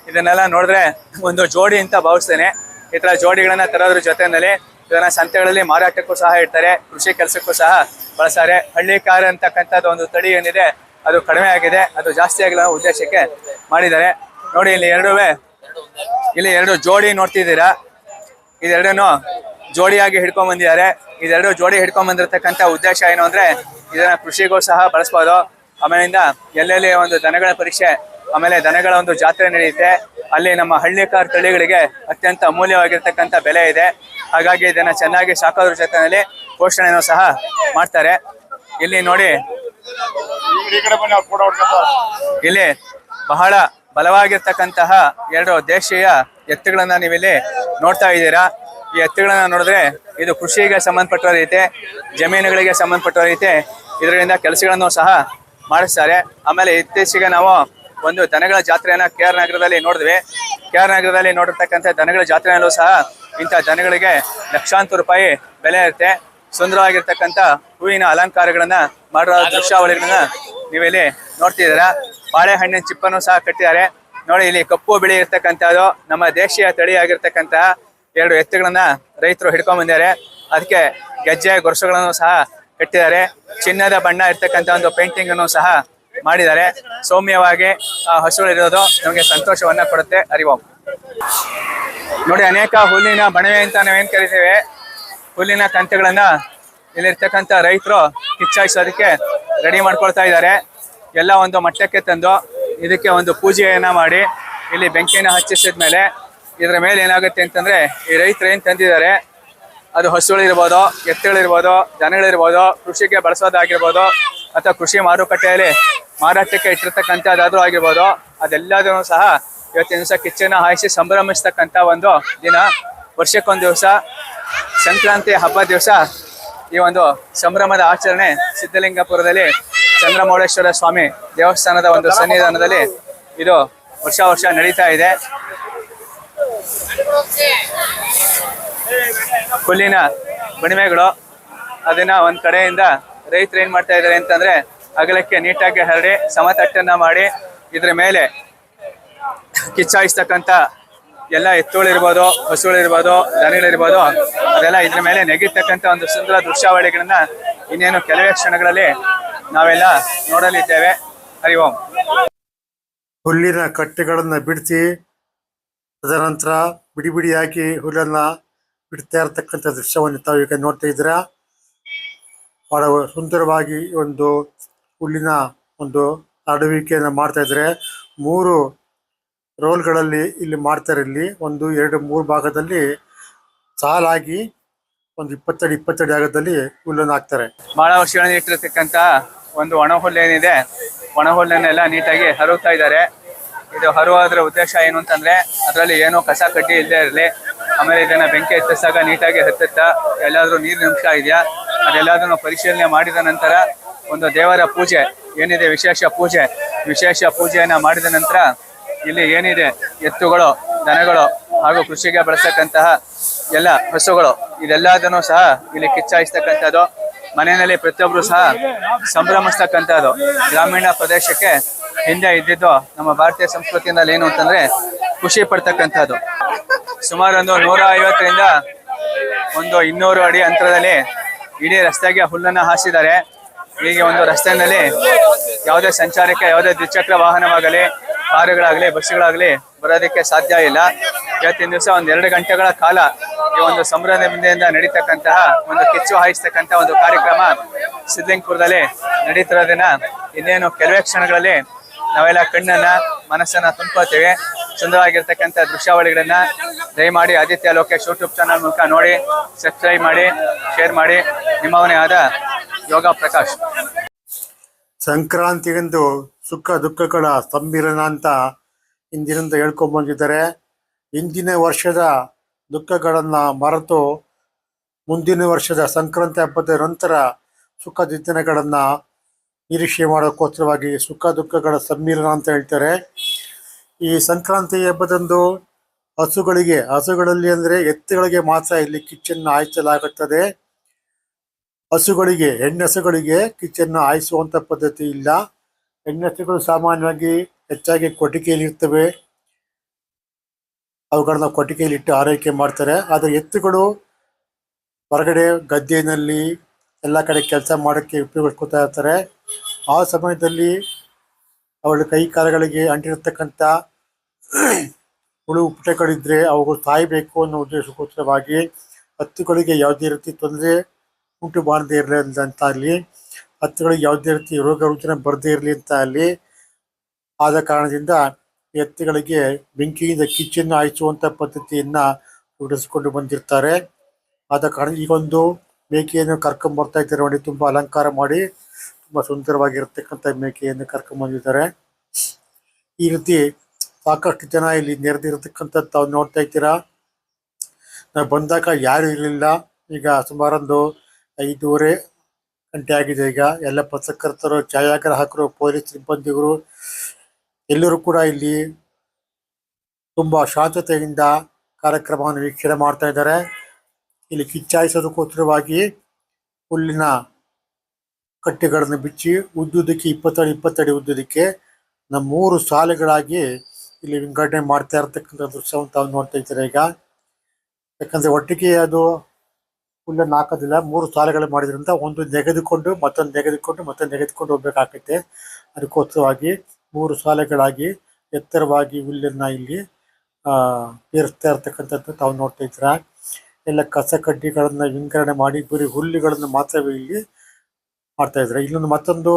ಇದನ್ನೆಲ್ಲ ನೋಡಿದ್ರೆ ಒಂದು ಜೋಡಿ ಅಂತ ಭಾವಿಸ್ತೇನೆ. ಈ ತರ ಜೋಡಿಗಳನ್ನ ತರೋದ್ರ ಜೊತೆಯಲ್ಲಿ ಇದನ್ನ ಸಂತೆಗಳಲ್ಲಿ ಮಾರಾಟಕ್ಕೂ ಸಹ ಇಡ್ತಾರೆ, ಕೃಷಿ ಕೆಲಸಕ್ಕೂ ಸಹ ಬಳಸ್ತಾರೆ. ಹಳ್ಳಿಕಾರ ಅಂತಕ್ಕಂಥದ್ದು ಒಂದು ತಳಿ ಏನಿದೆ ಅದು ಕಡಿಮೆ ಆಗಿದೆ, ಅದು ಜಾಸ್ತಿ ಆಗಲ್ಲ ಉದ್ದೇಶಕ್ಕೆ ಮಾಡಿದ್ದಾರೆ. ನೋಡಿ ಇಲ್ಲಿ ಎರಡು ಜೋಡಿ ನೋಡ್ತಿದ್ದೀರಾ. ಇದೆರಡನ್ನು ಜೋಡಿಯಾಗಿ ಹಿಡ್ಕೊಂಡ್ ಬಂದಿದ್ದಾರೆ. ಇದೆರಡು ಜೋಡಿ ಹಿಡ್ಕೊಂಡ್ ಬಂದಿರತಕ್ಕಂಥ ಉದ್ದೇಶ ಏನು ಅಂದ್ರೆ ಇದನ್ನ ಕೃಷಿಗೂ ಸಹ ಬಳಸ್ಬೋದು. ಆಮೇಲಿಂದ ಎಲ್ಲೆಲ್ಲಿ ಒಂದು ದನಗಳ ಪರೀಕ್ಷೆ, ಆಮೇಲೆ ದನಗಳ ಒಂದು ಜಾತ್ರೆ ನಡೆಯುತ್ತೆ, ಅಲ್ಲಿ ನಮ್ಮ ಹಳ್ಳಿಕಾರ ತಳಿಗಳಿಗೆ ಅತ್ಯಂತ ಅಮೂಲ್ಯವಾಗಿರ್ತಕ್ಕಂಥ ಬೆಲೆ ಇದೆ. ಹಾಗಾಗಿ ಇದನ್ನ ಚೆನ್ನಾಗಿ ಸಾಕೋದ್ರ ಜೊತೆಯಲ್ಲಿ ಪೋಷಣೆನೂ ಸಹ ಮಾಡ್ತಾರೆ. ಇಲ್ಲಿ ನೋಡಿ, ಇಲ್ಲಿ ಬಹಳ ಬಲವಾಗಿರ್ತಕ್ಕಂತಹ ಎರಡು ದೇಶೀಯ ಎತ್ತುಗಳನ್ನ ನೀವಿಲ್ಲಿ ನೋಡ್ತಾ ಇದ್ದೀರಾ. ಈ ಎತ್ತುಗಳನ್ನ ನೋಡಿದ್ರೆ ಇದು ಕೃಷಿಗೆ ಸಂಬಂಧಪಟ್ಟ ರೀತಿ, ಜಮೀನುಗಳಿಗೆ ಸಂಬಂಧಪಟ್ಟ ರೀತಿ ಇದರಿಂದ ಕೆಲಸಗಳನ್ನು ಸಹ ಮಾಡಿಸ್ತಾರೆ. ಆಮೇಲೆ ಇತ್ತೀಚೆಗೆ ನಾವು ಒಂದು ದನಗಳ ಜಾತ್ರೆಯನ್ನ KR ನಗರದಲ್ಲಿ ನೋಡಿದ್ವಿ. KR ನಗರದಲ್ಲಿ ನೋಡಿರ್ತಕ್ಕಂಥ ದನಗಳ ಜಾತ್ರೆಯಲ್ಲೂ ಸಹ ಇಂಥ ದನಗಳಿಗೆ ಲಕ್ಷಾಂತರ ರೂಪಾಯಿ ಬೆಲೆ ಇರುತ್ತೆ. ಸುಂದರವಾಗಿರ್ತಕ್ಕಂಥ ಹೂವಿನ ಅಲಂಕಾರಗಳನ್ನ ಮಾಡುವ ದೃಶ್ಯಾವಳಿಗಳನ್ನ ನೀವಿಲ್ಲಿ ನೋಡ್ತಿದ್ದೀರಾ. ಬಾಳೆಹಣ್ಣಿನ ಚಿಪ್ಪನ್ನು ಸಹ ಕಟ್ಟಿದ್ದಾರೆ. ನೋಡಿ, ಇಲ್ಲಿ ಕಪ್ಪು ಬಿಳಿ ಇರ್ತಕ್ಕಂಥದ್ದು ನಮ್ಮ ದೇಶೀಯ ತಳಿ ಆಗಿರ್ತಕ್ಕಂತಹ ಎರಡು ಎತ್ತುಗಳನ್ನ ರೈತರು ಹಿಡ್ಕೊಂಡ್ ಬಂದಿದ್ದಾರೆ. ಅದಕ್ಕೆ ಗೆಜ್ಜೆ ಗೊರಸುಗಳನ್ನು ಸಹ ಕಟ್ಟಿದ್ದಾರೆ. ಚಿನ್ನದ ಬಣ್ಣ ಇರ್ತಕ್ಕಂಥ ಒಂದು ಪೇಂಟಿಂಗ್ ಅನ್ನು ಸಹ ಮಾಡಿದ್ದಾರೆ. ಸೌಮ್ಯವಾಗಿ ಹಸುಗಳಿರೋದು ನಮಗೆ ಸಂತೋಷವನ್ನ ಕೊಡುತ್ತೆ. ಅರಿವು ನೋಡಿ, ಅನೇಕ ಹುಲ್ಲಿನ ಬಣವೆ ಅಂತ ನಾವೇನ್ ಕರಿತೇವೆ, ಹುಲ್ಲಿನ ಕಂತೆಗಳನ್ನ ಇಲ್ಲಿರ್ತಕ್ಕಂಥ ರೈತರು ಕಿಚ್ಚಾಯಿಸೋದಕ್ಕೆ ರೆಡಿ ಮಾಡ್ಕೊಳ್ತಾ ಇದ್ದಾರೆ. ಎಲ್ಲ ಒಂದು ಮಟ್ಟಕ್ಕೆ ತಂದು ಇದಕ್ಕೆ ಒಂದು ಪೂಜೆಯನ್ನ ಮಾಡಿ ಇಲ್ಲಿ ಬೆಂಕಿಯನ್ನ ಹಚ್ಚಿಸಿದ್ಮೇಲೆ ಇದರ ಮೇಲೆ ಏನಾಗುತ್ತೆ ಅಂತಂದ್ರೆ ಈ ರೈತರು ಏನ್ ತಂದಿದ್ದಾರೆ ಅದು ಹಸುಗಳಿರ್ಬೋದು, ಎತ್ತುಗಳಿರ್ಬೋದು, ದನಗಳಿರ್ಬೋದು, ಕೃಷಿಗೆ ಬಳಸೋದಾಗಿರ್ಬೋದು ಅಥವಾ ಕೃಷಿ ಮಾರುಕಟ್ಟೆಯಲ್ಲಿ ಮಾರಾಟಕ್ಕೆ ಇಟ್ಟಿರ್ತಕ್ಕಂಥದ್ದಾದ್ರೂ ಆಗಿರ್ಬೋದು, ಅದೆಲ್ಲದನ್ನು ಸಹ ಇವತ್ತಿನ ದಿವಸ ಕಿಚ್ಚನ್ನ ಹಾಯಿಸಿ ಸಂಭ್ರಮಿಸ್ತಕ್ಕಂಥ ಒಂದು ದಿನ. ವರ್ಷಕ್ಕೊಂದು ದಿವಸ ಸಂಕ್ರಾಂತಿ ಹಬ್ಬದ ದಿವಸ ಈ ಒಂದು ಸಂಭ್ರಮದ ಆಚರಣೆ ಸಿದ್ಧಲಿಂಗಪುರದಲ್ಲಿ ಚಂದ್ರಮೌಳೇಶ್ವರ ಸ್ವಾಮಿ ದೇವಸ್ಥಾನದ ಒಂದು ಸನ್ನಿಧಾನದಲ್ಲಿ ಇದು ವರ್ಷ ನಡೀತಾ ಇದೆ. ಹುಲ್ಲಿನ ಬಣಿಮೆಗಳು ಅದನ್ನ ಒಂದ್ ಕಡೆಯಿಂದ ರೈತರು ಏನ್ ಮಾಡ್ತಾ ಇದ್ದಾರೆ ಅಂತಂದ್ರೆ ಅಗಲಕ್ಕೆ ನೀಟಾಗಿ ಹರಡಿ ಸಮತಟ್ಟನ್ನ ಮಾಡಿ ಇದ್ರ ಮೇಲೆ ಕಿಚ್ಚಾಯಿಸ್ತಕ್ಕಂಥ ಎಲ್ಲ ಎತ್ತುಗಳಿರ್ಬೋದು, ಹಸುಗಳಿರ್ಬೋದು, ದನಗಳಿರ್ಬೋದು, ಅದೆಲ್ಲ ಇದ್ರ ಮೇಲೆ ನೆಗಿರ್ತಕ್ಕಂಥ ಒಂದು ಸುಂದರ ದೃಶ್ಯಾವಳಿಗಳನ್ನ ಇನ್ನೇನು ಕೆಲವೇ ಕ್ಷಣಗಳಲ್ಲಿ ನಾವೆಲ್ಲ ನೋಡಲಿದ್ದೇವೆ. ಹರಿ ಓಂ. ಹುಲ್ಲಿನ ಕಟ್ಟೆಗಳನ್ನ ಬಿಡಿಸಿ ತದನಂತರ ಬಿಡಿಯಾಗಿ ಹುಲ್ಲನ್ನ ಬಿಡ್ತಾ ಇರತಕ್ಕಂಥ ದೃಶ್ಯವನ್ನು ತಾವೀಗ ನೋಡ್ತಾ ಇದ್ದೀರಾ. ಬಹಳ ಸುಂದರವಾಗಿ ಒಂದು ಹುಲ್ಲಿನ ಒಂದು ಅಡವಿಕೆಯನ್ನು ಮಾಡ್ತಾ ಇದ್ದಾರೆ. 3 ರೋಲ್ಗಳಲ್ಲಿ ಇಲ್ಲಿ ಮಾಡ್ತಾರೆ. ಇಲ್ಲಿ 1, 2, 3 ಭಾಗದಲ್ಲಿ ಸಾಲಾಗಿ ಒಂದು 20 ಅಡಿ ಆಗದಲ್ಲಿ ಹುಲ್ಲನ್ನು ಹಾಕ್ತಾರೆ. ಬಹಳ ವರ್ಷಗಳಿಂದ ಇಟ್ಟಿರ್ತಕ್ಕಂಥ ಒಂದು ಒಣ ಹುಲ್ಲು ಏನಿದೆ, ಒಣ ಹುಲ್ಲನ್ನೆಲ್ಲ ನೀಟಾಗಿ ಹರುತ್ತಾ ಇದ್ದಾರೆ. ಇದು ಹರುವುದರ ಉದ್ದೇಶ ಏನು ಅಂತಂದ್ರೆ ಅದರಲ್ಲಿ ಏನೋ ಕಸ ಕಡ್ಡಿ ಇಲ್ಲದೆ ಇರಲಿ. ಆಮೇಲೆ ಇದನ್ನ ಬೆಂಕಿ ಹತ್ತಿಸಿದಾಗ ನೀಟಾಗಿ ಹತ್ತುತ್ತಾ ಎಲ್ಲಾದ್ರೂ ನೀರಿನ ಅಂಶ ಇದೆಯಾ ಅದೆಲ್ಲದನ್ನು ಪರಿಶೀಲನೆ ಮಾಡಿದ ನಂತರ ಒಂದು ದೇವರ ಪೂಜೆ ಏನಿದೆ, ವಿಶೇಷ ಪೂಜೆಯನ್ನ ಮಾಡಿದ ನಂತರ ಇಲ್ಲಿ ಏನಿದೆ ಎತ್ತುಗಳು, ದನಗಳು ಹಾಗೂ ಕೃಷಿಗೆ ಬಳಸತಕ್ಕಂತಹ ಎಲ್ಲ ಹಸುಗಳು ಇದೆಲ್ಲದನ್ನು ಸಹ ಇಲ್ಲಿ ಕಿಚ್ಚಾಯಿಸ್ತಕ್ಕಂಥದ್ದು. ಮನೆಯಲ್ಲಿ ಪ್ರತಿಯೊಬ್ರು ಸಹ ಸಂಭ್ರಮಿಸ್ತಕ್ಕಂಥದ್ದು. ಗ್ರಾಮೀಣ ಪ್ರದೇಶಕ್ಕೆ ಹಿಂದೆ ಇದ್ದಿದ್ದು ನಮ್ಮ ಭಾರತೀಯ ಸಂಸ್ಕೃತಿಯಲ್ಲಿ ಏನು ಅಂತಂದ್ರೆ ಖುಷಿ ಪಡ್ತಕ್ಕಂಥದ್ದು. ಸುಮಾರು ಒಂದು 150ರಿಂದ 200 ಅಡಿ ಅಂತರದಲ್ಲಿ ಇಡೀ ರಸ್ತೆಗೆ ಹುಲ್ಲನ್ನ ಹಾಸಿದ್ದಾರೆ. ಹೀಗೆ ಒಂದು ರಸ್ತೆಯಲ್ಲಿ ಯಾವುದೇ ಸಂಚಾರಕ್ಕೆ, ಯಾವುದೇ ದ್ವಿಚಕ್ರ ವಾಹನವಾಗಲಿ, ಕಾರುಗಳಾಗಲಿ, ಬಸ್ಸುಗಳಾಗಲಿ ಬರೋದಕ್ಕೆ ಸಾಧ್ಯ ಇಲ್ಲ. ಇವತ್ತಿನ ದಿವಸ 1-2 ಗಂಟೆಗಳ ಕಾಲ ಈ ಒಂದು ಸಂಭ್ರಮದಿಂದ ನಡೀತಕ್ಕಂತಹ ಒಂದು ಕಿಚ್ಚು ಹಾಯಿಸ್ತಕ್ಕಂಥ ಒಂದು ಕಾರ್ಯಕ್ರಮ ಸಿದ್ಧಲಿಂಗಪುರದಲ್ಲಿ ನಡೀತಿರೋದನ್ನ ಇನ್ನೇನು ಕೆಲವೇ ಕ್ಷಣಗಳಲ್ಲಿ ನಾವೆಲ್ಲ ಕಣ್ಣನ್ನ ಮನಸ್ಸನ್ನ ತುಂಬ್ಕೋತೀವಿ. ಸುಂದರವಾಗಿರ್ತಕ್ಕಂಥ ದೃಶ್ಯಾವಳಿಗಳನ್ನ ದಯಮಾಡಿ ಆದಿತ್ಯ ಲೋಕೇಶ್ ಯೂಟ್ಯೂಬ್ ಚಾನಲ್ ಮೂಲಕ ನೋಡಿ, ಸಬ್ಸ್ಕ್ರೈಬ್ ಮಾಡಿ, ಶೇರ್ ಮಾಡಿ. ನಿಮ್ಮವನೇ ಆದ ಯೋಗ ಪ್ರಕಾಶ್. ಸಂಕ್ರಾಂತಿಗೆಂದು ಸುಖ ದುಃಖಗಳ ಸಮ್ಮಿಲನ ಅಂತ ಇಂದಿನಿಂದ ಹೇಳ್ಕೊಂಡ್ ಬಂದಿದ್ದಾರೆ. ಹಿಂದಿನ ವರ್ಷದ ದುಃಖಗಳನ್ನ ಮರೆತು ಮುಂದಿನ ವರ್ಷದ ಸಂಕ್ರಾಂತಿ ಹಬ್ಬದ ನಂತರ ಸುಖದ ದಿನಗಳನ್ನ ನಿರೀಕ್ಷೆ ಮಾಡೋಕ್ಕೋಸ್ಕರವಾಗಿ ಸುಖ ದುಃಖಗಳ ಸಮ್ಮಿಲನ ಅಂತ ಹೇಳ್ತಾರೆ. ಈ ಸಂಕ್ರಾಂತಿ ಹಬ್ಬದಂದು ಹಸುಗಳಲ್ಲಿ ಅಂದ್ರೆ ಎತ್ತುಗಳಿಗೆ ಮಾತ್ರ ಇಲ್ಲಿ ಕಿಚ್ಚನ್ನು ಹಾಯಿಸಲಾಗುತ್ತದೆ. ಹೆಣ್ಣಸುಗಳಿಗೆ ಕಿಚ್ಚನ್ನು ಹಾಯಿಸುವಂತ ಪದ್ಧತಿ ಇಲ್ಲ. ಹೆಣ್ಣಸುಗಳು ಸಾಮಾನ್ಯವಾಗಿ ಹೆಚ್ಚಾಗಿ ಕೊಟ್ಟಿಗೆಯಲ್ಲಿ ಇರ್ತವೆ, ಅವುಗಳನ್ನ ಕೊಟ್ಟಿಗೆಯಲ್ಲಿ ಇಟ್ಟು ಆರೈಕೆ ಮಾಡ್ತಾರೆ. ಆದರೆ ಎತ್ತುಗಳು ಹೊರಗಡೆ ಗದ್ದೆನಲ್ಲಿ ಎಲ್ಲ ಕಡೆ ಕೆಲಸ ಮಾಡೋಕ್ಕೆ ಉಪಯೋಗಿಸ್ಕೊತಾ ಇರ್ತಾರೆ. ಆ ಸಮಯದಲ್ಲಿ ಅವಳ ಕೈ ಕಾಲುಗಳಿಗೆ ಅಂಟಿರತಕ್ಕಂಥ ಹುಳು ಉಪಟೆಗಳಿದ್ರೆ ಅವುಗಳು ಸಾಯಬೇಕು ಅನ್ನೋ ಉದ್ದೇಶಕ್ಕೋಸ್ಕರವಾಗಿ ಹತ್ತುಗಳಿಗೆ ಯಾವುದೇ ರೀತಿ ತೊಂದರೆ ಉಂಟು ಮಾಡದೇ ಇರಲಿ ಅಂತ ಅಲ್ಲಿ, ಹತ್ತುಗಳಿಗೆ ಯಾವುದೇ ರೀತಿ ರೋಗ ರುಜಿನ ಬರದೇ ಇರಲಿ ಅಂತ ಅಲ್ಲಿ, ಆದ ಕಾರಣದಿಂದ ಎತ್ತುಗಳಿಗೆ ಬೆಂಕಿಯಿಂದ ಕಿಚ್ಚನ್ನು ಹಾಯಿಸುವಂತ ಪದ್ಧತಿಯನ್ನ ರೂಢಿಸಿಕೊಂಡು ಬಂದಿರ್ತಾರೆ. ಆದ ಕಾರಣ ಈ ಒಂದು ಮೇಕೆಯನ್ನು ಕರ್ಕೊಂಡ್ ಬರ್ತಾ ಇದ್ದಾರೆ ನೋಡಿ, ತುಂಬಾ ಅಲಂಕಾರ ಮಾಡಿ ತುಂಬಾ ಸುಂದರವಾಗಿರ್ತಕ್ಕಂಥ ಮೇಕೆಯನ್ನು ಕರ್ಕೊಂಡ್ ಬಂದಿದ್ದಾರೆ. ಈ ರೀತಿ ಸಾಕಷ್ಟು ಜನ ಇಲ್ಲಿ ನೆರೆದಿರತಕ್ಕಂಥದ್ದು ತಾವು ನೋಡ್ತಾ ಇದ್ದೀರಾ. ನಾವು ಬಂದಾಗ ಯಾರು ಇರಲಿಲ್ಲ. ಈಗ ಸುಮಾರೊಂದು 5:30 ಗಂಟೆ ಆಗಿದೆ. ಈಗ ಎಲ್ಲ ಪತ್ರಕರ್ತರು, ಛಾಯಾಗ್ರಾಹಕರು, ಪೊಲೀಸ್ ಸಿಬ್ಬಂದಿಗಳು ಎಲ್ಲರೂ ಕೂಡ ಇಲ್ಲಿ ತುಂಬಾ ಶಾಂತತೆಯಿಂದ ಕಾರ್ಯಕ್ರಮವನ್ನು ವೀಕ್ಷಣೆ ಮಾಡ್ತಾ ಇದ್ದಾರೆ. ಇಲ್ಲಿ ಕಿಚ್ಚಾಯಿಸೋದಕ್ಕೋಸ್ಕರವಾಗಿ ಹುಲ್ಲಿನ ಕಟ್ಟೆಗಳನ್ನು ಬಿಚ್ಚಿ ಉದ್ದುದಕ್ಕೆ 20 ಅಡಿ ಉದ್ದುದಕ್ಕೆ 3 ಸಾಲುಗಳಾಗಿ ಇಲ್ಲಿ ವಿಂಗಡಣೆ ಮಾಡ್ತಾ ಇರತಕ್ಕಂಥ ದೃಶ್ಯವನ್ನು ತಾವು ನೋಡ್ತಾ ಇದ್ದಾರೆ ಈಗ. ಯಾಕಂದ್ರೆ ಒಟ್ಟಿಗೆ ಅದು ಹುಲ್ಲನ್ನು ಹಾಕೋದಿಲ್ಲ, 3 ಸಾಲುಗಳು ಮಾಡಿದ್ರಿಂದ ಒಂದು ನೆಗೆದುಕೊಂಡು ಮತ್ತೊಂದು ಹೋಗ್ಬೇಕಾಗತ್ತೆ. ಅದಕ್ಕೋಸ್ಕರವಾಗಿ 3 ಸಾಲುಗಳಾಗಿ ಎತ್ತರವಾಗಿ ಹುಲ್ಲನ್ನ ಇಲ್ಲಿ ಏರಿಸ್ತಾ ಇರ್ತಕ್ಕಂಥದ್ದು ತಾವು ನೋಡ್ತಾ ಇದ್ದೀರಾ. ಎಲ್ಲ ಕಸ ಕಡ್ಡಿಗಳನ್ನ ವಿಂಗಡಣೆ ಮಾಡಿ ಬರೀ ಹುಲ್ಲುಗಳನ್ನು ಮಾತ್ರ ಇಲ್ಲಿ ಮಾಡ್ತಾ ಇದ್ದಾರೆ. ಇಲ್ಲೊಂದು ಮತ್ತೊಂದು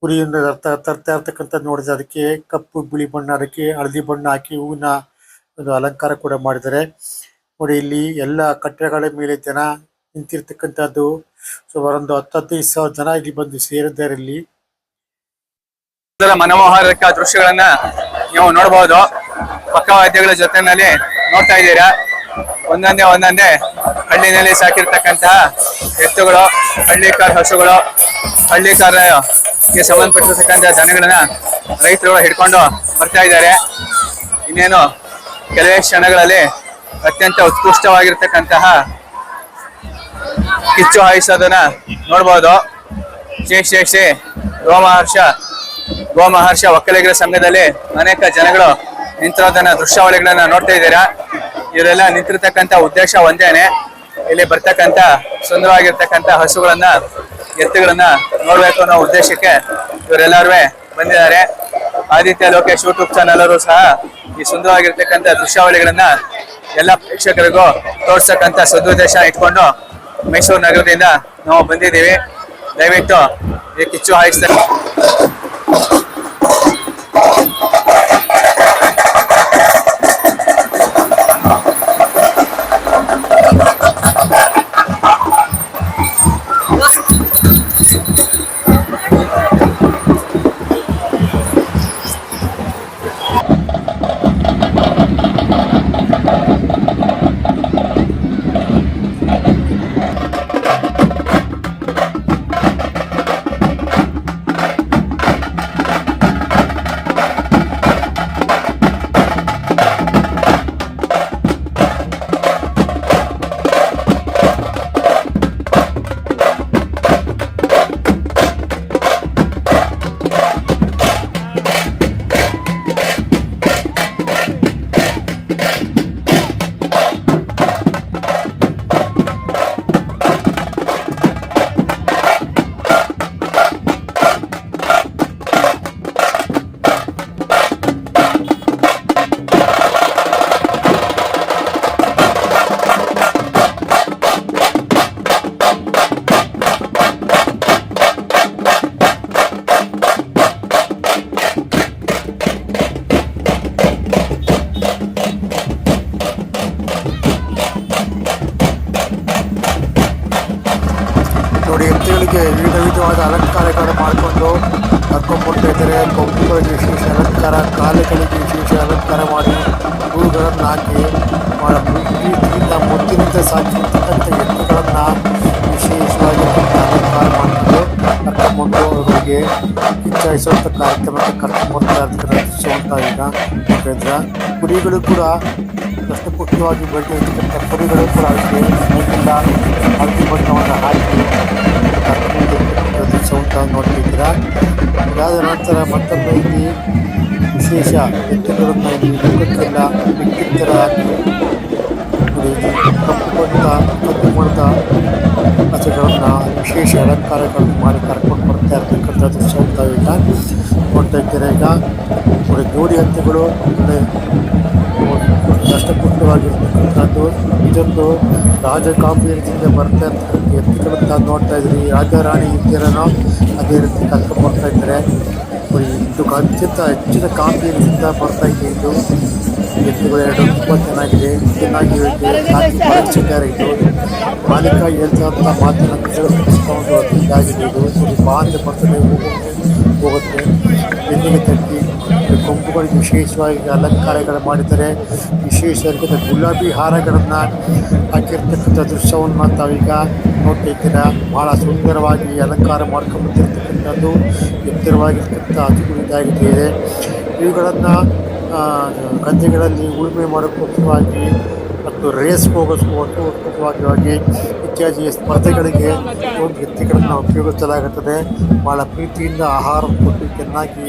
ಕುರಿಯಿಂದ ತರ್ತಾ ಇರ್ತಕ್ಕಂಥದ್ದು ನೋಡಿದ್ರೆ ಅದಕ್ಕೆ ಕಪ್ಪು ಬಿಳಿ ಬಣ್ಣ, ಅದಕ್ಕೆ ಹಳದಿ ಬಣ್ಣ ಹಾಕಿ ಹೂವಿನ ಒಂದು ಅಲಂಕಾರ ಕೂಡ ಮಾಡಿದ್ದಾರೆ ನೋಡಿ. ಇಲ್ಲಿ ಎಲ್ಲ ಕಟ್ಟೆಗಳ ಮೇಲೆ ಜನ ನಿಂತಿರ್ತಕ್ಕಂಥದ್ದು ಸುಮಾರು ಒಂದು 10-15 ಸಾವಿರ ಜನ ಇಲ್ಲಿ ಬಂದು ಸೇರಿದ್ದಾರೆ. ಇಲ್ಲಿ ಮನೋಹರಕ ದೃಶ್ಯಗಳನ್ನ ನೀವು ನೋಡಬಹುದು. ಪಕ್ಕವಾದ್ಯಗಳ ಜೊತೆನಲ್ಲಿ ನೋಡ್ತಾ ಇದ್ದೀರಾ. ಒಂದೊಂದೇ ಹಳ್ಳಿನಲ್ಲಿ ಸಾಕಿರ್ತಕ್ಕಂತಹ ಎತ್ತುಗಳು, ಹಳ್ಳಿಕಾರ ಹಸುಗಳು, ಹಳ್ಳಿಕಾರಕ್ಕೆ ಸಂಬಂಧಪಟ್ಟಿರ್ತಕ್ಕಂಥ ದನಗಳನ್ನ ರೈತರುಗಳು ಹಿಡ್ಕೊಂಡು ಬರ್ತಾ ಇದ್ದಾರೆ. ಇನ್ನೇನು ಕೆಲವೇ ಕ್ಷಣಗಳಲ್ಲಿ ಅತ್ಯಂತ ಉತ್ಕೃಷ್ಟವಾಗಿರ್ತಕ್ಕಂತಹ ಕಿಚ್ಚು ಹಾಯಿಸೋದನ್ನ ನೋಡ್ಬೋದು. ಶ್ರೀ ಗೋಮಹರ್ಷ ಒಕ್ಕಲಿಗರ ಸಂಘದಲ್ಲಿ ಅನೇಕ ಜನಗಳು ನಿಂತಿರೋದನ್ನ ದೃಶ್ಯಾವಳಿಗಳನ್ನ ನೋಡ್ತಾ ಇದ್ದೀರಾ. ಇವರೆಲ್ಲ ನಿಂತಿರ್ತಕ್ಕಂಥ ಉದ್ದೇಶ ಒಂದೇನೆ, ಇಲ್ಲಿ ಬರ್ತಕ್ಕಂಥ ಸುಂದರವಾಗಿರ್ತಕ್ಕಂಥ ಹಸುಗಳನ್ನ, ಎತ್ತುಗಳನ್ನ ನೋಡ್ಬೇಕು ಅನ್ನೋ ಉದ್ದೇಶಕ್ಕೆ ಇವರೆಲ್ಲರೂ ಬಂದಿದ್ದಾರೆ. ಆದಿತ್ಯ ಲೋಕೇಶ್ ಯೂಟ್ಯೂಬ್ ಚಾನಲ್ ಸಹ ಈ ಸುಂದರವಾಗಿರ್ತಕ್ಕಂಥ ದೃಶ್ಯಾವಳಿಗಳನ್ನ ಎಲ್ಲ ಪ್ರೇಕ್ಷಕರಿಗೂ ತೋರ್ಸಕ್ಕಂಥ ಸದುದ್ದೇಶ ಇಟ್ಕೊಂಡು ಮೈಸೂರು ನಗರದಿಂದ ನಾವು ಬಂದಿದ್ದೀವಿ. ದಯವಿಟ್ಟು ಈ ಕಿಚ್ಚು ಹಾಯಿಸ್ತಾರೆ. ವಿಧವಾದ ಅಲಂಕಾರಗಳನ್ನು ಮಾಡಿಕೊಂಡು ಕರ್ಕೊಂಡ್ಬರ್ತಾ ಇದ್ದಾರೆ. ಕೊಂಬುಗಳಿಗೆ ವಿಶೇಷ ಅಲಂಕಾರ, ಕಾಲುಗಳಿಗೆ ವಿಶೇಷ ಅಲಂಕಾರ ಮಾಡಿ ಹೂಗಳನ್ನು ಹಾಕಿ ಪ್ರೀತಿಯಿಂದ ಮುತ್ತಿನಿಂದ ಸಾಕಿರ್ತಕ್ಕಂಥ ಎತ್ತುಗಳನ್ನು ವಿಶೇಷವಾಗಿ ಅಲಂಕಾರ ಮಾಡಿಕೊಂಡು ಕರ್ಕೊಂಡ್ಬಂದು ಅವರಿಗೆ ಕಿಚ್ಚಾಯಿಸುವಂಥ ಕಾರ್ಯಕ್ರಮಕ್ಕೆ ಕರ್ಕೊಂಡ್ಬರ್ತಾ ಇರ್ತಾರೆ. ಅಂತ ಈಗ ನೋಡ್ತಾ ಕುರಿಗಳು ಕೂಡ ದಷ್ಟಪುಷ್ಟವಾಗಿ ಬೆಳೆದಿರ್ತಕ್ಕಂಥ ಕುರಿಗಳು ಕೂಡ ಅದಕ್ಕೆ ಮೈಗೆಲ್ಲ ಹಳದಿ ಬಣ್ಣವನ್ನು ಹಾಕಿ ದೃಶ್ಯ ಅಂತ ನೋಡ್ತಿದ್ದೀರಾ. ಇದಾದ ನಂತರ ಮತ್ತೊಮ್ಮೆ ಇಲ್ಲಿ ವಿಶೇಷ ಎತ್ತುಗಳನ್ನು ಇಲ್ಲಿ ಮುಖಕ್ಕೆಲ್ಲ ಬಿಟ್ಟಿತ್ತರ ಹಾಕಿ ಕಪ್ಪು ಬಣ್ಣದ ಹಸುಗಳನ್ನು ವಿಶೇಷ ಅಲಂಕಾರಗಳನ್ನು ಮಾಡಿ ಕರ್ಕೊಂಡು ಬರ್ತಾ ಇರ್ತಕ್ಕಂಥ ದೃಶ್ಯ ಅಂತ ಈಗ ನೋಡ್ತಾ ಇದ್ದೀರಾ. ಈಗ ನೋಡಿ ಜೋಡಿ ಹತ್ತುಗಳು ದಷ್ಟಪುಷ್ಟವಾಗಿರ್ತಕ್ಕಂಥದ್ದು. ಇದೊಂದು ರಾಜ ಗಾಂಭೀರ್ಯದಿಂದ ಬರ್ತಾ ಇರ್ತಕ್ಕಂಥ ಎತ್ತುಗಳಂತ ನೋಡ್ತಾ ಇದ್ರಿ. ರಾಜ ರಾಣಿ ಇದ್ದೀರನೋ ಅದೇ ರೀತಿ ಕರ್ಕೊಂಡು ಬರ್ತಾ ಇದ್ದಾರೆ. ಇದು ಅತ್ಯಂತ ಹೆಚ್ಚಿನ ಗಾಂಭೀರ್ಯದಿಂದ ಬರ್ತಾ ಇದೆ. ಇದು ಎತ್ತುಗಳು ಎರಡು ತುಂಬ ಚೆನ್ನಾಗಿದೆ, ಚೆನ್ನಾಗಿ ಬಳಸಿದ್ದಾರೆ. ಇದು ಮಾಲೀಕ ಹೇಳ್ತಂಥ ಮಾತನ್ನು ಕೇಳಿಸ್ಕೊಂಡು ಇದಾಗಿದೆ. ಇದು ಬಾಂಧ ಬರ್ತದೆ ಹೋಗುತ್ತೆ ಬೆನ್ನಿಗೆ ತಟ್ಟಿ ಕೊಂಬುಗಳಿಗೆ ವಿಶೇಷವಾಗಿ ಅಲಂಕಾರಗಳು ಮಾಡಿದ್ದಾರೆ. ವಿಶೇಷವಾಗಿ ಗುಲಾಬಿ ಹಾರಗಳನ್ನು ಹಾಕಿರ್ತಕ್ಕಂಥ ದೃಶ್ಯವನ್ನು ತಾವೀಗ ನೋಡ್ತಾ ಇದ್ದೀರಾ. ಭಾಳ ಸುಂದರವಾಗಿ ಅಲಂಕಾರ ಮಾಡ್ಕೊಂಡ್ಬಂದಿರ್ತಕ್ಕಂಥದ್ದು ಎತ್ತರವಾಗಿರ್ತಕ್ಕಂಥ ಹಸುಗಳು ಇದಾಗಿದೆ. ಇವುಗಳನ್ನು ಗದ್ದೆಗಳಲ್ಲಿ ಉಳುಮೆ ಮಾಡೋಕ್ಕೋಸ್ಕರವಾಗಿ ಮತ್ತು ರೇಸ್ ಹೋಗೋಸ್ಕರವಾಗಿ ಇತ್ಯಾದಿ ಸ್ಪರ್ಧೆಗಳಿಗೆ ಒಂದು ಎತ್ತುಗಳನ್ನು ಉಪಯೋಗಿಸಲಾಗುತ್ತದೆ. ಭಾಳ ಪ್ರೀತಿಯಿಂದ ಆಹಾರ ಕೊಟ್ಟು ಚೆನ್ನಾಗಿ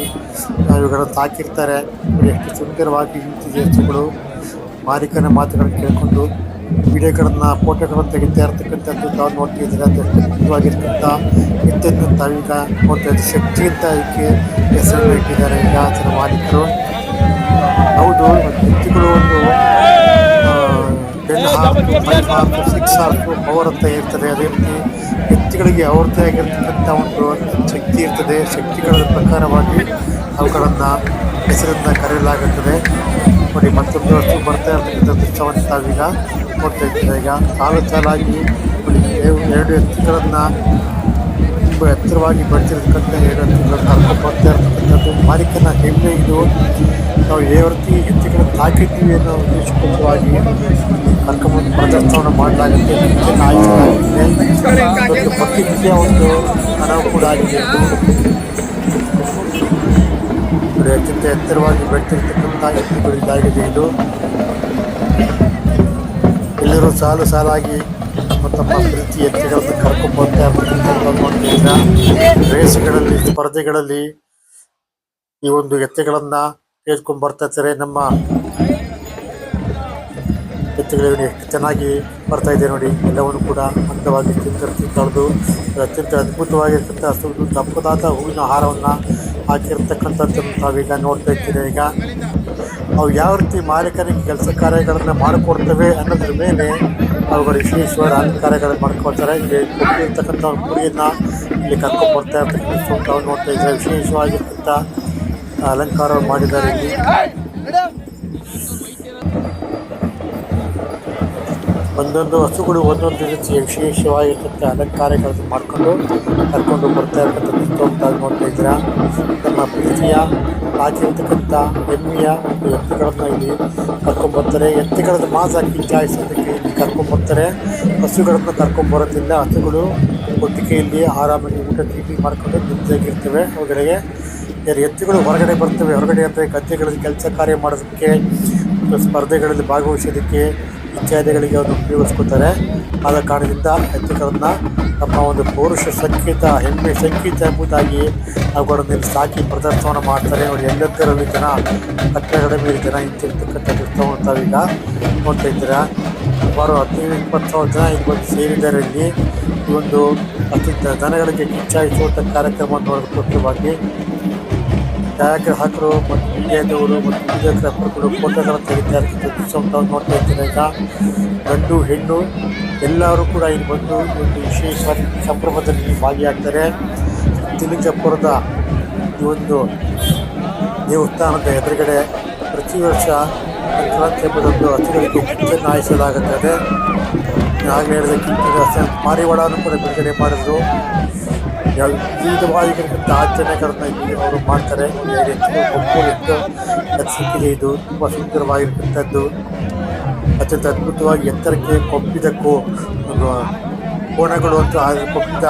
ಇವುಗಳನ್ನು ಸಾಕಿರ್ತಾರೆ. ಎಷ್ಟು ಸುಂದರವಾಗಿ ನಿಂತಿದೆ ಎತ್ತುಗಳು. ಮಾಲೀಕನ ಮಾತುಗಳನ್ನು ಕೇಳಿಕೊಂಡು ವಿಡಿಯೋಗಳನ್ನು ಫೋಟೋಗಳನ್ನು ತೆಗಿತಾ ಇರ್ತಕ್ಕಂಥದ್ದು ತಾವು ನೋಡ್ತಿದ್ದೀರ. ಅತ್ಯದ್ಭುತವಾಗಿರ್ತಕ್ಕಂಥ ಎತ್ತನ್ನು ತಾವೀಗ ನೋಡ್ತಾ ಇದ್ದೀವಿ. ಶಕ್ತಿ ಅಂತ ಇದಕ್ಕೆ ಹೆಸರನ್ನು ಇಟ್ಟಿದ್ದಾರೆ ಈಗ ಅದರ ಮಾಲೀಕರು. ಹೌದು, ಎತ್ತುಗಳು ಒಂದು 10 ಹಾರ್ಸು 5 ಹಾರ್ಸು 6 ಹಾರ್ಸು ಪವರ್ ಅಂತ ಇರ್ತದೆ. ಅದೇ ರೀತಿ ಎತ್ತುಗಳಿಗೆ ಅವ್ರದ್ದೇ ಆಗಿರ್ತಕ್ಕಂಥ ಒಂದು ಶಕ್ತಿ ಇರ್ತದೆ. ಶಕ್ತಿಗಳ ಪ್ರಕಾರವಾಗಿ ಅವುಗಳನ್ನು ಹೆಸರಿಂದ ಕರೆಯಲಾಗುತ್ತದೆ. ನೋಡಿ ಮತ್ತೊಂದು ಹಸು ಬರ್ತಾ ಇರ್ತಕ್ಕಂಥ ದೃಶ್ಯವನ್ನು ತಾವೀಗ ನೋಡ್ತಾ ಇದ್ದೀರ. ಈಗ ಸಾಲಾಗಿ ಎರಡು ಎತ್ತುಗಳನ್ನು ತುಂಬ ಎತ್ತರವಾಗಿ ಬೆಳೆದಿರ್ತಕ್ಕಂಥ 2 ಎತ್ತುಗಳನ್ನು ಕರ್ಕೊಂಡು ಬರ್ತಾ ಇರ್ತಕ್ಕಂಥದ್ದು ಮಾಲೀಕನ ಹೆಮ್ಮೆ. ಇದು ನಾವು ಯಾವ ರೀತಿ ಎತ್ತುಗಳನ್ನು ಸಾಕಿದ್ದೀವಿ ಅನ್ನೋ ಉದ್ದೇಶಪೂರ್ವಕವಾಗಿ ಕರ್ಕೊಂಡ್ಬಂದು ಪ್ರದರ್ಶನ ಮಾಡಲಾಗುತ್ತೆ. ಆಯ್ಕೆ ಪ್ರತಿಕ್ರಿಯೆ ಒಂದು ಹಣವು ಕೂಡ ಆಗಿದೆ. ಅತ್ಯಂತ ಎತ್ತರವಾಗಿ ಬೆಳೆದಿರ್ತಕ್ಕಂಥ ಎತ್ತುಗಳು ಇದಾಗಿದೆ. ಇದು ಎಲ್ಲರೂ ಸಾಲಾಗಿ ತಮ್ಮ ಪ್ರೀತಿ ಎತ್ತುಗಳನ್ನು ಕರ್ಕೊಂಡ್ಬರ್ತಾ ಇರ್ತಕ್ಕಂಥ ರೇಸ್ಗಳಲ್ಲಿ ಸ್ಪರ್ಧೆಗಳಲ್ಲಿ ಈ ಒಂದು ಎತ್ತುಗಳನ್ನು ತೆಗೆದುಕೊಂಡು ಬರ್ತಾ ಇರ್ತಾರೆ. ನಮ್ಮ ಎತ್ತುಗಳಿಗೆ ಎಷ್ಟು ಚೆನ್ನಾಗಿ ಬರ್ತಾ ಇದೆ ನೋಡಿ. ಎಲ್ಲವನ್ನು ಕೂಡ ಅಂದವಾಗಿ ತೊಳೆದು ಅತ್ಯಂತ ಅದ್ಭುತವಾಗಿರ್ತಕ್ಕಂಥ ಹಸುಗಳು ದಪ್ಪದಾದ ಹೂವಿನ ಆಹಾರವನ್ನು ಹಾಕಿರ್ತಕ್ಕಂಥದ್ದನ್ನು ತಾವೀಗ ನೋಡ್ತಾ ಇರ್ತೀರಿ. ಈಗ ಅವು ಯಾವ ರೀತಿ ಮಾಲೀಕರಿಗೆ ಕೆಲಸ ಕಾರ್ಯಗಳನ್ನು ಮಾಡಿಕೊಡ್ತವೆ ಅನ್ನೋದ್ರ ಮೇಲೆ ಅವುಗಳು ವಿಶೇಷವಾದ ಅಲಂಕಾರಗಳನ್ನು ಮಾಡ್ಕೊಳ್ತಾರೆ. ಇಲ್ಲಿ ಕೊಟ್ಟಿರ್ತಕ್ಕಂಥ ಕುರಿಯನ್ನು ಇಲ್ಲಿ ಕರ್ಕೊಂಡು ಬರ್ತಾ ಇರ್ತಕ್ಕಂಥ ತಾವು ನೋಡ್ತಾ ಇದ್ದಾರೆ. ವಿಶೇಷವಾಗಿರ್ತಕ್ಕಂಥ ಅಲಂಕಾರ ಮಾಡಿದ್ದಾರೆ. ಇಲ್ಲಿ ಒಂದೊಂದು ಹಸುಗಳು ಒಂದೊಂದು ರೀತಿಯ ವಿಶೇಷವಾಗಿರ್ತಕ್ಕಂಥ ಅಲಂಕಾರಗಳನ್ನು ಕರ್ಕೊಂಡು ಬರ್ತಾ ಇರ್ತಕ್ಕಂಥ ನೋಡ್ತಾ ಇದ್ದೀರಾ. ನಮ್ಮ ಪ್ರೀತಿಯ ಆಗಿರ್ತಕ್ಕಂಥ ಹೆಮ್ಮೆಯ ಒಂದು ಎತ್ತುಗಳನ್ನು ಇಲ್ಲಿ ಕರ್ಕೊಂಡ್ಬರ್ತಾರೆ. ಎತ್ತುಗಳನ್ನು ಮಾತ್ರ ಕಿಂಚಾಯಿಸೋದಕ್ಕೆ ಇಲ್ಲಿ ಕರ್ಕೊಂಡ್ಬರ್ತಾರೆ. ಹಸುಗಳನ್ನು ಕರ್ಕೊಂಡ್ಬರೋದ್ರಿಂದ ಹಸುಗಳು ಒಟ್ಟಿಗೆಯಲ್ಲಿ ಆರಾಮಾಗಿ ಊಟ ತಿಂಡಿ ಮಾಡಿಕೊಂಡು ನಿಂತಾಗಿರ್ತವೆ. ಅವುಗಳಿಗೆ ಎತ್ತುಗಳು ಹೊರಗಡೆ ಬರ್ತವೆ. ಹೊರಗಡೆ ಅಂದರೆ ಗದ್ದೆಗಳಲ್ಲಿ ಕೆಲಸ ಕಾರ್ಯ ಮಾಡೋದಕ್ಕೆ, ಸ್ಪರ್ಧೆಗಳಲ್ಲಿ ಭಾಗವಹಿಸೋದಕ್ಕೆ ಇತ್ಯಾದಿಗಳಿಗೆ ಅವರು ಉಪಯೋಗಿಸ್ಕೊತಾರೆ. ಆದ ಕಾರಣದಿಂದ ಎತ್ತುಗಳನ್ನು ನಮ್ಮ ಒಂದು ಪೌರುಷ ಸಂಕೇತ, ಹೆಮ್ಮೆ ಸಂಕೇತ ಎಂಬುದಾಗಿ ಅವುಗಳನ್ನು ಇಲ್ಲಿ ಸಾಕಿ ಪ್ರದರ್ಶನ ಮಾಡ್ತಾರೆ. ನೋಡಿ ಎಲ್ಲದರಲ್ಲಿ ಜನ ಕಟ್ಟಡಗಳ ಮೇಲೆ ಜನ ಇಂತಿರ್ತಕ್ಕಂಥ ದೃಶ್ಯವನ್ನು ತಾವೀಗ ನೋಡ್ತಾ ಇದ್ದೀರಾ. ಸುಮಾರು 15-20 ಜನ ಇಲ್ಲಿ ಬಂದು ಸೇರಿದ್ದಾರೆ. ಇಲ್ಲಿ ಈ ಒಂದು ದನಗಳಿಗೆ ಕಿಚ್ಚಾಯಿಸುವಂಥ ಕಾರ್ಯಕ್ರಮವನ್ನು ನೋಡೋದಕ್ಕೋಸ್ಕರವಾಗಿ ಛಾಯಾಗ್ರಾಹಕರು ಮತ್ತು ಮೀಡಿಯಾದವರು ಮತ್ತು ವಿಡಿಯೋಗ್ರಾಫರ್ಗಳು ಫೋಟೋಗಳನ್ನು ತೆಗಿತಾ ಇರ್ತಕ್ಕಂಥ ದೃಶ್ಯವನ್ನು ನೋಡ್ತಾ ಇದ್ದಾರೆ. ಈಗ ಗಂಡು ಹೆಣ್ಣು ಎಲ್ಲರೂ ಕೂಡ ಇಲ್ಲಿ ಬಂದು ಒಂದು ವಿಶೇಷವಾದ ಸಂಭ್ರಮದಲ್ಲಿ ಭಾಗಿಯಾಗ್ತಾರೆ. ತಿಲಿಂಗಪುರದ ಈ ಒಂದು ದೇವಸ್ಥಾನದ ಎದುರುಗಡೆ ಪ್ರತಿ ವರ್ಷ ಸಂಕ್ರಾಂತಿ ಹಬ್ಬದಂದು ಹಸುಗಳಿಗೆ ಕಿಚ್ಚನ್ನು ಹಾಯಿಸಲಾಗುತ್ತದೆ. ಆಗಲೇ ಹೇಳಿದ ಕಿಚ್ಚು ಪಾರಿವಾಳವನ್ನು ಕೂಡ ಬಿಡುಗಡೆ ಮಾಡಿದ್ರು. ವಿವಿಧವಾಗಿರ್ತಕ್ಕಂಥ ಆಚರಣೆಗಳನ್ನ ಇಲ್ಲಿ ಅವರು ಮಾಡ್ತಾರೆ. ಸಿಕ್ಕಿದೆ. ಇದು ತುಂಬ ಸುಂದರವಾಗಿರ್ತಕ್ಕಂಥದ್ದು. ಅತ್ಯಂತ ಅದ್ಭುತವಾಗಿ ಎತ್ತರಕ್ಕೆ ಕೊಂಬಿದಕ್ಕೂ ಕೋಣಗಳು ಅಂತ ಕೊಟ್ಟಿದ್ದ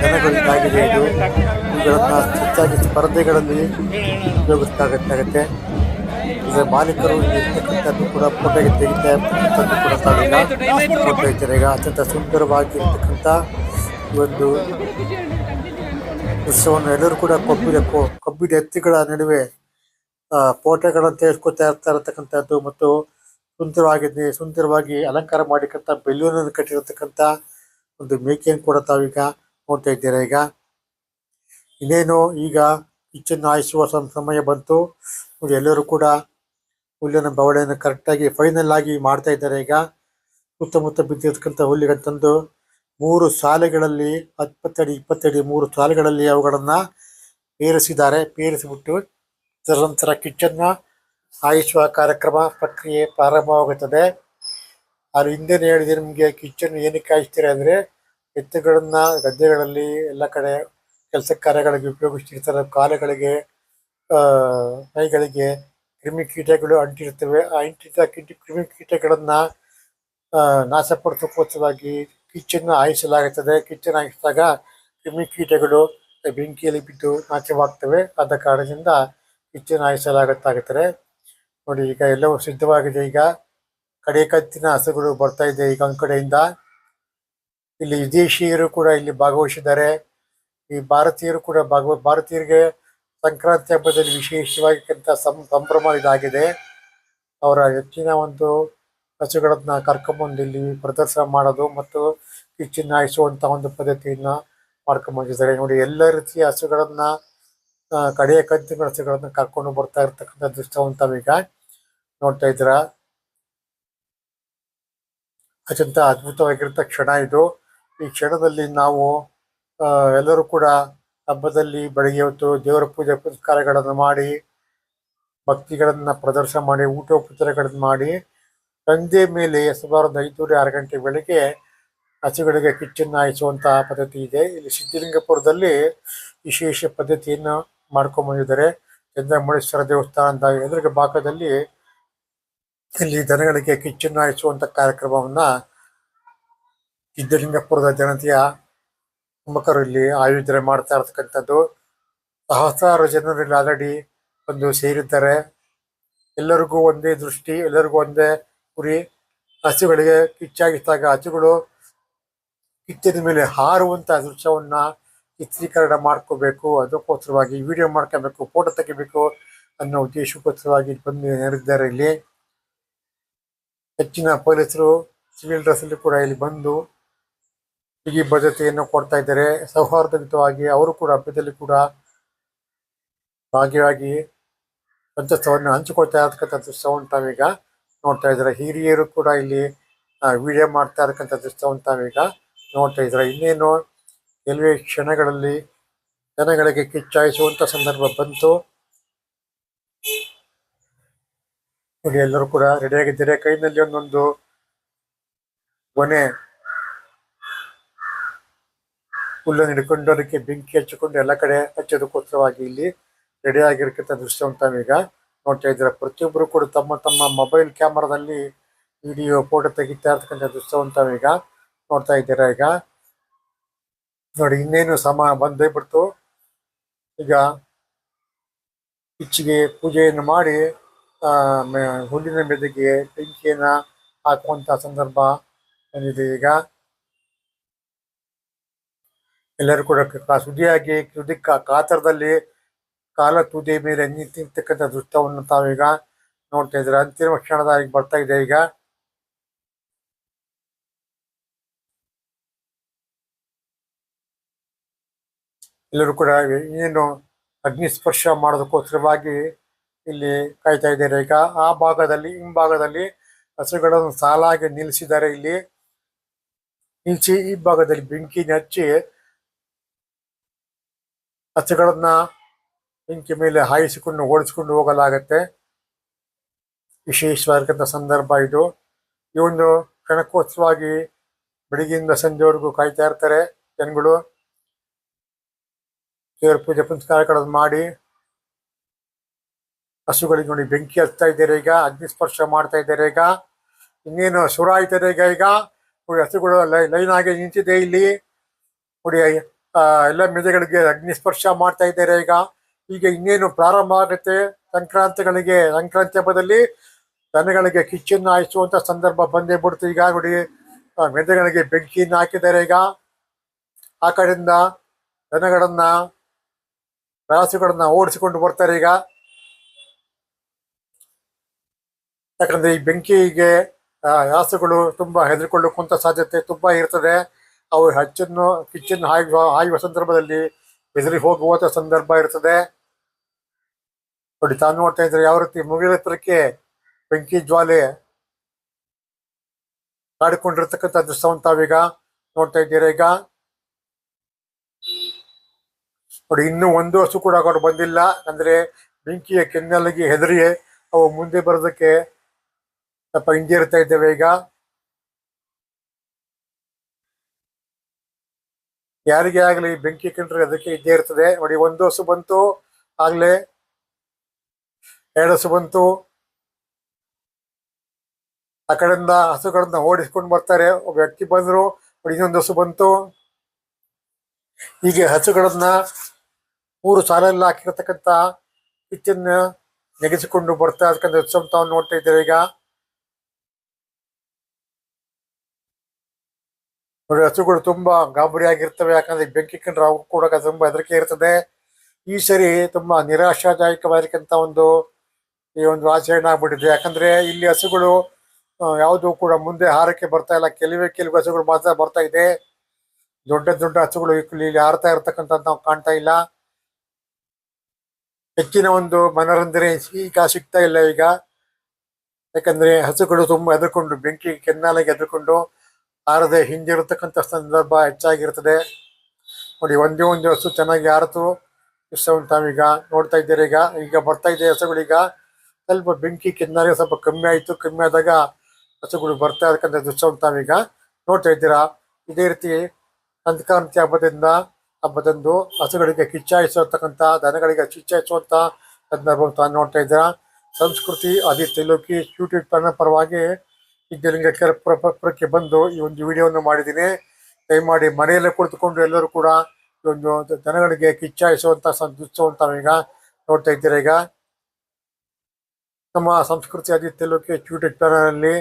ಜನಗಳು ಇದಾಗಿದೆ. ಇದು ಇವುಗಳನ್ನ ಹೆಚ್ಚಾಗಿ ಸ್ಪರ್ಧೆಗಳಲ್ಲಿ ಉಪಯೋಗಿಸಬೇಕಾಗತ್ತೆ. ಇದರ ಮಾಲೀಕರು ಇಲ್ಲಿ ಇರ್ತಕ್ಕಂಥದ್ದು ಕೂಡ ಫೋಟೋಗೆ ತೆಗಿತಾ ಇರ್ತಕ್ಕಂಥದ್ದು ಕೂಡ ತಾವೀಗ ನೋಡ್ತಾ ಇದ್ದಾರೆ. ಈಗ ಅತ್ಯಂತ ಸುಂದರವಾಗಿರ್ತಕ್ಕಂಥ ಈ ಒಂದು ದೃಶ್ಯವನ್ನು ಎಲ್ಲರೂ ಕೂಡ ಕಬ್ಬಿದ ಎತ್ತುಗಳ ನಡುವೆ ಫೋಟೋಗಳನ್ನು ತೆಗೆದುಕೊತಾ ಇರ್ತಕ್ಕಂಥದ್ದು ಮತ್ತು ಸುಂದರವಾಗಿ ಅಲಂಕಾರ ಮಾಡಿರ್ತಕ್ಕಂಥ ಬೆಲೂನನ್ನು ಕಟ್ಟಿರತಕ್ಕಂಥ ಒಂದು ಮೇಕೆಯನ್ನು ಕೂಡ ತಾವೀಗ ನೋಡ್ತಾ ಇದ್ದೀರಾ. ಈಗ ಇನ್ನೇನು ಈಗ ಕಿಚ್ಚನ್ನು ಹಾಯಿಸುವ ಸಮಯ ಬಂತು. ಎಲ್ಲರೂ ಕೂಡ ಹುಲ್ಲಿನ ಬವಳೆಯನ್ನು ಕರೆಕ್ಟಾಗಿ ಫೈನಲ್ ಆಗಿ ಮಾಡ್ತಾ ಇದ್ದಾರೆ. ಈಗ ಸುತ್ತಮುತ್ತ ಬಿದ್ದಿರ್ತಕ್ಕಂಥ ಹುಲ್ಲಿಗೆ ತಂದು 3 ಸಾಲೆಗಳಲ್ಲಿ 20 ಅಡಿ 20 ಅಡಿ 3 ಸಾಲೆಗಳಲ್ಲಿ ಅವುಗಳನ್ನ ಪೇರಿಸಿಬಿಟ್ಟು ತದನಂತರ ಕಿಚ್ಚನ್ನ ಹಾಯಿಸುವ ಪ್ರಕ್ರಿಯೆ ಪ್ರಾರಂಭವಾಗುತ್ತದೆ. ಅದು ಹಿಂದೆನೇ ಹೇಳಿದೆ ನಿಮಗೆ, ಕಿಚ್ಚನ್ನು ಏನಕ್ಕೆ ಹಾಯಿಸ್ತೀರಾ ಅಂದರೆ ಎತ್ತುಗಳನ್ನ ಗದ್ದೆಗಳಲ್ಲಿ ಎಲ್ಲ ಕಡೆ ಕೆಲಸ ಕಾರ್ಯಗಳಿಗೆ ಉಪಯೋಗಿಸ್ತಿರ್ತಾರೆ. ಕಾಲುಗಳಿಗೆ ಕೈಗಳಿಗೆ ಕ್ರಿಮಿಕೀಟಗಳು ಅಂಟಿರ್ತವೆ. ಆ ಕ್ರಿಮಿಕೀಟಗಳನ್ನ ನಾಶಪಡಿಸೋಕ್ಕೋಸ್ಕರವಾಗಿ ಕಿಚ್ಚನ್ನು ಹಾಯಿಸಲಾಗುತ್ತದೆ. ಕಿಚ್ಚನ್ನು ಹಾಯಿಸಿದಾಗ ಕ್ರಿಮಿಕೀಟಗಳು ಬೆಂಕಿಯಲ್ಲಿ ಬಿದ್ದು ನಾಶವಾಗ್ತವೆ. ಆದ ಕಾರಣದಿಂದ ಕಿಚ್ಚನ್ನು ಹಾಯಿಸಲಾಗುತ್ತದೆ. ನೋಡಿ, ಈಗ ಎಲ್ಲವೂ ಸಿದ್ಧವಾಗಿದೆ. ಈಗ ಕಡೆ ಕತ್ತಿನ ಹಸುಗಳು ಬರ್ತಾ ಇದೆ. ಈಗ ಒಂದು ಕಡೆಯಿಂದ ಇಲ್ಲಿ ವಿದೇಶಿಯರು ಕೂಡ ಇಲ್ಲಿ ಭಾಗವಹಿಸಿದ್ದಾರೆ. ಈ ಭಾರತೀಯರು ಕೂಡ ಭಾರತೀಯರಿಗೆ ಸಂಕ್ರಾಂತಿ ಹಬ್ಬದಲ್ಲಿ ವಿಶೇಷವಾಗಿ ಸಂಭ್ರಮ ಇದಾಗಿದೆ. ಅವರ ಹೆಚ್ಚಿನ ಒಂದು ಹಸುಗಳನ್ನ ಕರ್ಕೊಂಡ್ಬಂದು ಇಲ್ಲಿ ಪ್ರದರ್ಶನ ಮಾಡೋದು ಮತ್ತು ಕಿಚ್ಚನ್ನು ಹಾಯಿಸುವಂತ ಒಂದು ಪದ್ಧತಿಯನ್ನ ಮಾಡ್ಕೊಂಡ್ಬಂದಿದ್ದಾರೆ. ನೋಡಿ, ಎಲ್ಲ ರೀತಿಯ ಹಸುಗಳನ್ನ ಕಡೆಯ ಕಂತಿನ ಹಸುಗಳನ್ನ ಕರ್ಕೊಂಡು ಬರ್ತಾ ಇರ್ತಕ್ಕಂಥ ದೃಶ್ಯವನ್ನು ತಾವೀಗ ನೋಡ್ತಾ ಇದ್ದೀರಾ. ಅತ್ಯಂತ ಅದ್ಭುತವಾಗಿರ್ತ ಕ್ಷಣ ಇದು. ಈ ಕ್ಷಣದಲ್ಲಿ ನಾವು ಎಲ್ಲರೂ ಕೂಡ ಹಬ್ಬದಲ್ಲಿ ಬೆಳಗ್ಗೆ ಹೊತ್ತು ದೇವರ ಪೂಜೆ ಪುನಸ್ಕಾರಗಳನ್ನು ಮಾಡಿ, ಭಕ್ತಿಗಳನ್ನ ಪ್ರದರ್ಶನ ಮಾಡಿ, ಊಟೋಪಚಾರಗಳನ್ನು ಮಾಡಿ, ಸಂಜೆ ಮೇಲೆ ಸುಮಾರು 5-6 ಗಂಟೆ ಬೆಳಗ್ಗೆ ಹಸುಗಳಿಗೆ ಕಿಚ್ಚನ್ನು ಹಾಯಿಸುವಂತಹ ಪದ್ಧತಿ ಇದೆ. ಇಲ್ಲಿ ಸಿದ್ಧಲಿಂಗಪುರದಲ್ಲಿ ವಿಶೇಷ ಪದ್ಧತಿಯನ್ನು ಮಾಡ್ಕೊಂಡ್ಬಂದಿದ್ದಾರೆ. ಚಂದ್ರಮೌಳೇಶ್ವರ ದೇವಸ್ಥಾನದ ಎದುರಿಗೆ ಭಾಗದಲ್ಲಿ ಇಲ್ಲಿ ದನಗಳಿಗೆ ಕಿಚ್ಚನ್ನು ಹಾಯಿಸುವಂತ ಕಾರ್ಯಕ್ರಮವನ್ನ ಸಿದ್ಧಲಿಂಗಪುರದ ಜನತೆಯ ಪ್ರಮುಖರು ಇಲ್ಲಿ ಆಯೋಜನೆ ಮಾಡ್ತಾ ಇರ್ತಕ್ಕಂಥದ್ದು. ಸಹಸ್ರಾರು ಜನರಲ್ಲಿ ಆಲ್ರೆಡಿ ಒಂದು ಸೇರಿದ್ದಾರೆ. ಎಲ್ಲರಿಗೂ ಒಂದೇ ದೃಷ್ಟಿ, ಎಲ್ಲರಿಗೂ ಒಂದೇ ಗುರಿ. ಹಸುಗಳಿಗೆ ಕಿಚ್ಚಾಗಿದ್ದಾಗ ಹಸುಗಳು ಕಿಚ್ಚಿನ ಮೇಲೆ ಹಾರುವಂತ ದೃಶ್ಯವನ್ನ ಚಿತ್ರೀಕರಣ ಮಾಡ್ಕೋಬೇಕು. ಅದಕ್ಕೋಸ್ಕರವಾಗಿ ವಿಡಿಯೋ ಮಾಡ್ಕೋಬೇಕು, ಫೋಟೋ ತೆಗಿಬೇಕು ಅನ್ನೋ ಉದ್ದೇಶಕ್ಕೋಸ್ಕರವಾಗಿ ಬಂದು ನೆರೆದಿದ್ದಾರೆ. ಇಲ್ಲಿ ಹೆಚ್ಚಿನ ಪೊಲೀಸರು ಸಿವಿಲ್ ಡ್ರೆಸ್ ಅಲ್ಲಿ ಕೂಡ ಇಲ್ಲಿ ಬಂದು ಬಿಗಿ ಭದ್ರತೆಯನ್ನು ಕೊಡ್ತಾ ಇದ್ದಾರೆ. ಸೌಹಾರ್ದಯುತವಾಗಿ ಅವರು ಕೂಡ ಹಬ್ಬದಲ್ಲಿ ಕೂಡ ಭಾಗಿಯಾಗಿ ಸಂತಸವನ್ನು ಹಂಚಿಕೊಳ್ತಾ ಇರ್ತಕ್ಕಂಥ ದೃಶ್ಯವನ್ನು ತಾವೀಗ ನೋಡ್ತಾ ಇದ್ದಾರೆ. ಹಿರಿಯರು ಕೂಡ ಇಲ್ಲಿ ವಿಡಿಯೋ ಮಾಡ್ತಾ ಇರ್ತಕ್ಕಂಥ ದೃಶ್ಯವನ್ನು ತಾವೀಗ ನೋಡ್ತಾ ಇದ್ದಾರೆ. ಇನ್ನೇನು ಕೆಲವೇ ಕ್ಷಣಗಳಲ್ಲಿ ಜನಗಳಿಗೆ ಕಿಚ್ಚಾಯಿಸುವಂತ ಸಂದರ್ಭ ಬಂತು. ನೋಡಿ, ಎಲ್ಲರೂ ಕೂಡ ರೆಡಿಯಾಗಿದ್ದಾರೆ. ಕೈನಲ್ಲಿ ಒಂದೊಂದು ಗೊನೆ ಹುಲ್ಲನ್ನು ಹಿಡ್ಕೊಂಡು ಅದಕ್ಕೆ ಬೆಂಕಿ ಹಚ್ಚಿಕೊಂಡು ಎಲ್ಲ ಕಡೆ ಹಚ್ಚೋದಕ್ಕೋಸ್ಕರವಾಗಿ ಇಲ್ಲಿ ರೆಡಿ ಆಗಿರ್ತಕ್ಕಂಥ ದೃಶ್ಯವನ್ನು ತಾವೀಗ ನೋಡ್ತಾ ಇದ್ದಾರೆ. ಪ್ರತಿಯೊಬ್ಬರು ಕೂಡ ತಮ್ಮ ತಮ್ಮ ಮೊಬೈಲ್ ಕ್ಯಾಮರಾದಲ್ಲಿ ವಿಡಿಯೋ ಫೋಟೋ ತೆಗಿತಾ ಇರ್ತಕ್ಕಂಥ ದೃಶ್ಯವನ್ನು ತಾವೀಗ ನೋಡ್ತಾ ಇದ್ದೀರಾ. ಈಗ ನೋಡಿ, ಇನ್ನೇನು ಬಂದೇ ಬಿಡ್ತು. ಈಗ ಕಿಚ್ಚಿಗೆ ಪೂಜೆಯನ್ನು ಮಾಡಿ ಹುಲ್ಲಿನ ಮೆದೆಗೆ ಬೆಂಕಿಯನ್ನ ಹಾಕುವಂತ ಸಂದರ್ಭ ಬಂದಿದೆ. ಈಗ ಎಲ್ಲರೂ ಕೂಡ ಸುದಿಯಾಗಿ ಕಾತರದಲ್ಲಿ ಕಾಲ ತುದಿಯ ಮೇಲೆ ನಿಂತಿರ್ತಕ್ಕಂಥ ದೃಶ್ಯವನ್ನು ತಾವೀಗ ನೋಡ್ತಾ ಇದ್ದಾರೆ. ಅಂತಿಮ ಕ್ಷಣದಾಗಿ ಬರ್ತಾ ಇದೆ. ಈಗ ಎಲ್ಲರೂ ಕೂಡ ಏನು ಅಗ್ನಿ ಸ್ಪರ್ಶ ಮಾಡೋದಕ್ಕೋಸ್ಕರವಾಗಿ ಇಲ್ಲಿ ಕಾಯ್ತಾ ಇದ್ದಾರೆ. ಈಗ ಆ ಭಾಗದಲ್ಲಿ ಹಿಂಭಾಗದಲ್ಲಿ ಹಸುಗಳನ್ನು ಸಾಲಾಗಿ ನಿಲ್ಲಿಸಿದ್ದಾರೆ. ಇಲ್ಲಿ ನಿಲ್ಲಿಸಿ ಈ ಭಾಗದಲ್ಲಿ ಬೆಂಕಿ ಹಚ್ಚಿ ಹಸುಗಳನ್ನ ಬೆಂಕಿ ಮೇಲೆ ಹಾಯಿಸಿಕೊಂಡು ಓಡಿಸಿಕೊಂಡು ಹೋಗಲಾಗತ್ತೆ. ವಿಶೇಷವಾಗಿರ್ತಕ್ಕಂಥ ಸಂದರ್ಭ ಇದು. ಈ ಒಂದು ಕ್ಷಣಕ್ಕೋಸ್ಕರವಾಗಿ ಬೆಳಗ್ಗೆಯಿಂದ ಸಂಜೆವರೆಗೂ ಕಾಯ್ತಾ ಇರ್ತಾರೆ ಜನಗಳು. ದೇವರ ಪೂಜೆ ಪುನಸ್ಕಾರಗಳನ್ನು ಮಾಡಿ ಹಸುಗಳಿಗೆ ನೋಡಿ ಬೆಂಕಿ ಹಚ್ತಾ ಇದ್ದಾರೆ. ಈಗ ಅಗ್ನಿ ಸ್ಪರ್ಶ ಮಾಡ್ತಾ ಇದ್ದಾರೆ. ಈಗ ಇನ್ನೇನು ಶುರು ಆಯ್ತಾರೆ. ಈಗ ನೋಡಿ ಹಸುಗಳು ಲೈನ್ ಆಗಿ ನಿಂತಿದೆ ಇಲ್ಲಿ. ನೋಡಿ ಎಲ್ಲ ಮೆದೆಗಳಿಗೆ ಅಗ್ನಿ ಸ್ಪರ್ಶ ಮಾಡ್ತಾ ಇದ್ದಾರೆ ಈಗ ಇನ್ನೇನು ಪ್ರಾರಂಭ ಆಗುತ್ತೆ ಸಂಕ್ರಾಂತಿ ಹಬ್ಬದಲ್ಲಿ ದನಗಳಿಗೆ ಕಿಚ್ಚನ್ನು ಹಾಯಿಸುವಂತ ಸಂದರ್ಭ ಬಂದೇ ಬಿಡ್ತು. ಈಗ ನೋಡಿ ಮೆದೆಗಳಿಗೆ ಬೆಂಕಿಯನ್ನು ಹಾಕಿದ್ದಾರೆ. ಈಗ ಆ ಕಡೆಯಿಂದ ದನಗಳನ್ನ ರಾಸುಗಳನ್ನ ಓಡಿಸಿಕೊಂಡು ಬರ್ತಾರೆ ಈಗ. ಯಾಕಂದ್ರೆ ಈ ಬೆಂಕಿಗೆ ರಾಸುಗಳು ತುಂಬಾ ಹೆದರ್ಕೊಳ್ಳುವಂತ ಸಾಧ್ಯತೆ ತುಂಬಾ ಇರ್ತದೆ. ಅವು ಕಿಚ್ಚನ್ನು ಹಾಯುವ ಸಂದರ್ಭದಲ್ಲಿ ಬೆದರಿ ಹೋಗುವಂತ ಸಂದರ್ಭ ಇರ್ತದೆ. ನೋಡಿ ತಾನು ನೋಡ್ತಾ ಇದ್ರೆ ಯಾವ ರೀತಿ ಮುಗಿಲ ಹತ್ರಕ್ಕೆ ಬೆಂಕಿ ಜ್ವಾಲೆ ಕಾಡಿಕೊಂಡಿರ್ತಕ್ಕಂಥ ದೃಶ್ಯವನ್ನು ತಾವೀಗ ನೋಡ್ತಾ ಇದ್ದೀರಾ. ಈಗ ನೋಡಿ ಇನ್ನೂ ಒಂದು ಹಸು ಕೂಡ ಬಂದಿಲ್ಲ. ಅಂದ್ರೆ ಬೆಂಕಿಯ ಕೆನ್ನೆಲಗಿ ಹೆದರಿ ಅವು ಮುಂದೆ ಬರೋದಕ್ಕೆ ಸ್ವಲ್ಪ ಹಿಂಜರಿತಾ ಇದ್ದೇವೆ. ಈಗ ಯಾರಿಗೆ ಆಗ್ಲಿ ಬೆಂಕಿ ಕಂಡ್ರೆ ಅದಕ್ಕೆ ಇದ್ದೇ ಇರ್ತದೆ. ನೋಡಿ ಒಂದು ಹಸು ಬಂತು, ಆಗ್ಲೇ 2 ಹಸು ಬಂತು. ಆ ಕಡೆಯಿಂದ ಹಸುಗಳನ್ನ ಓಡಿಸ್ಕೊಂಡು ಬರ್ತಾರೆ. ಒಬ್ಬ ವ್ಯಕ್ತಿ ಬಂದ್ರು, ನೋಡಿ ಇನ್ನೊಂದು ಹಸು ಬಂತು. ಹೀಗೆ ಹಸುಗಳನ್ನ 3 ಸಾಲಲ್ಲಿ ಹಾಕಿರತಕ್ಕಂತ ಕಿಚ್ಚನ್ನ ನೆಗೆಸಿಕೊಂಡು ಬರ್ತಾ ಅದಕ್ಕಂತ ಉತ್ಸವ ತಾವು ನೋಡ್ತಾ ಇದ್ದೇವೆ. ಈಗ ನೋಡಿ ಹಸುಗಳು ತುಂಬಾ ಗಾಬರಿ ಆಗಿರ್ತವೆ. ಯಾಕಂದ್ರೆ ಬೆಂಕಿ ಕಂಡ್ರೆ ಅವು ಕೂಡ ತುಂಬಾ ಹೆದರಿಕೆ ಇರ್ತದೆ. ಈ ಸರಿ ತುಂಬಾ ನಿರಾಶಾದಾಯಕವಾಗಿರ್ತಕ್ಕಂಥ ಈ ಒಂದು ಆಚರಣೆ ಆಗ್ಬಿಟ್ಟಿದೆ. ಯಾಕಂದ್ರೆ ಇಲ್ಲಿ ಹಸುಗಳು ಯಾವುದು ಕೂಡ ಮುಂದೆ ಹಾರಕ್ಕೆ ಬರ್ತಾ ಇಲ್ಲ. ಕೆಲವೇ ಹಸುಗಳು ಮಾತ್ರ ಬರ್ತಾ ಇದೆ. ದೊಡ್ಡ ಹಸುಗಳು ಇಲ್ಲಿ ಹಾರ್ತಾ ಇರ್ತಕ್ಕಂಥ ನಾವು ಕಾಣ್ತಾ ಇಲ್ಲ. ಹೆಚ್ಚಿನ ಒಂದು ಮನೋರಂಜನೆ ಈಗ ಸಿಗ್ತಾ ಇಲ್ಲ ಈಗ. ಯಾಕಂದ್ರೆ ಹಸುಗಳು ತುಂಬಾ ಹೆದರ್ಕೊಂಡು ಬೆಂಕಿ ಕೆನ್ನಾಲೆಗೆ ಹೆದರ್ಕೊಂಡು ಹಾರದೆ ಹಿಂದಿರತಕ್ಕಂಥ ಸಂದರ್ಭ ಹೆಚ್ಚಾಗಿರ್ತದೆ. ನೋಡಿ ಒಂದೇ ಒಂದು ಹಸು ಚೆನ್ನಾಗಿ ಹಾರತು ದೃಶ್ಯವನ್ನು ತಾವೀಗ ನೋಡ್ತಾ ಇದ್ದೀರಿ. ಈಗ ಬರ್ತಾ ಇದೆ ಹಸುಗಳೀಗ. ಸ್ವಲ್ಪ ಬೆಂಕಿ ಕೆನ್ನಾಲೆ ಸ್ವಲ್ಪ ಕಮ್ಮಿ ಆಯ್ತು. ಕಮ್ಮಿ ಆದಾಗ ಹಸುಗಳು ಬರ್ತಾ ಇರ್ತಕ್ಕಂಥ ದೃಶ್ಯವನ್ನು ತಾವೀಗ ನೋಡ್ತಾ ಇದ್ದೀರಾ. ಇದೇ ರೀತಿ ಸಂಕ್ರಾಂತಿ ಹಬ್ಬದಂದು ಹಸುಗಳಿಗೆ ಕಿಚ್ಚಾಯಿಸಿರ್ತಕ್ಕಂಥ ದನಗಳಿಗೆ ಕಿಚ್ಚಾಯಿಸುವಂತ ಸಂದರ್ಭ ತಾನು ನೋಡ್ತಾ ಇದ್ದೀರಾ. ಸಂಸ್ಕೃತಿ ಆದಿತ್ಯ ಲೋಕಿ ಯೂಟ್ಯೂಬ್ ಚಾನಲ್ ಪರವಾಗಿ ಪುರಕ್ಕೆ ಬಂದು ಈ ಒಂದು ವಿಡಿಯೋವನ್ನು ಮಾಡಿದ್ದೀನಿ. ದಯಮಾಡಿ ಮನೆಯಲ್ಲೇ ಕುಳಿತುಕೊಂಡು ಎಲ್ಲರೂ ಕೂಡ ಈ ಒಂದು ದನಗಳಿಗೆ ಕಿಚ್ಚಾಯಿಸುವಂತ ದೃಶ್ಯವನ್ನು ತಾವೀಗ ನೋಡ್ತಾ ಇದ್ದೀರಾ. ಈಗ ನಮ್ಮ ಸಂಸ್ಕೃತಿ ಆದಿತ್ಯ ಲೋಕಿ ಯೂಟ್ಯೂಬ್ ಚಾನಲ್ ಅಲ್ಲಿ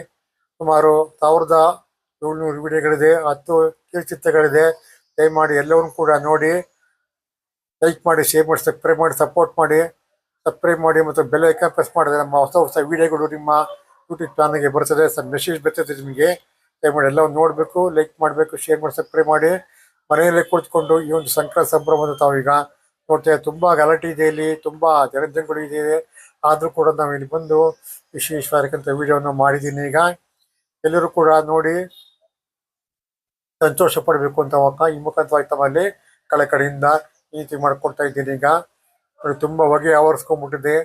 ಸುಮಾರು 1700 ವಿಡಿಯೋಗಳಿದೆ, 10 ಕಿರುಚಿತ್ರಗಳಿದೆ. ದಯಮಾಡಿ ಎಲ್ಲವನ್ನು ಕೂಡ ನೋಡಿ, ಲೈಕ್ ಮಾಡಿ, ಶೇರ್ ಮಾಡಿ, ಸಬ್ಸ್ಕ್ರೈಬ್ ಮಾಡಿ, ಸಪೋರ್ಟ್ ಮಾಡಿ. ಸಬ್ಸ್ಕ್ರೈಬ್ ಮಾಡಿ ಮತ್ತು ಬೆಲ್ ಐಕಾನ್ ಪ್ರೆಸ್ ಮಾಡಿದ್ರೆ ನಮ್ಮ ಹೊಸ ವಿಡಿಯೋಗಳು ನಿಮ್ಮ ಯೂಟ್ಯೂಬ್ ಚಾನಲ್ಗೆ ಬರ್ತದೆ. ಮೆಸೇಜ್ ಬರ್ತದೆ ನಿಮಗೆ. ದಯಮಾಡಿ ಎಲ್ಲವನ್ನು ನೋಡಬೇಕು, ಲೈಕ್ ಮಾಡಬೇಕು, ಶೇರ್ ಮಾಡಿ, ಸಬ್ಸ್ಕ್ರೈಬ್ ಮಾಡಿ. ಮನೆಯಲ್ಲೇ ಕುಳಿತುಕೊಂಡು ಈ ಒಂದು ಸಂಕ್ರಾಂತಿ ಸಂಭ್ರಮವನ್ನು ತಾವೀಗ ನೋಡ್ತೇವೆ. ತುಂಬಾ ಗಲಾಟೆ ಇದೆ ಇಲ್ಲಿ, ತುಂಬಾ ಜನಜಂಗುಳಿ ಇದೆ. ಆದ್ರೂ ಕೂಡ ನಾವು ಇಲ್ಲಿ ಬಂದು ವಿಶೇಷವಾಗಿರ್ತಕ್ಕಂಥ ವಿಡಿಯೋವನ್ನು ಮಾಡಿದ್ದೀನಿ. ಈಗ ಎಲ್ಲರೂ ಕೂಡ ನೋಡಿ ಸಂತೋಷ ಪಡಬೇಕು ಅಂತ ಈ ಮುಖಾಂತರವಾಗಿ ತಮ್ಮಲ್ಲಿ ಕಡೆಯಿಂದ ಈ ರೀತಿ ಮಾಡ್ಕೊಡ್ತಾ ಇದ್ದೀನಿ. ಈಗ ನೋಡಿ ತುಂಬಾ ಹೊಗೆ ಆವರಿಸ್ಕೊಂಡ್ಬಿಟ್ಟಿದೆ.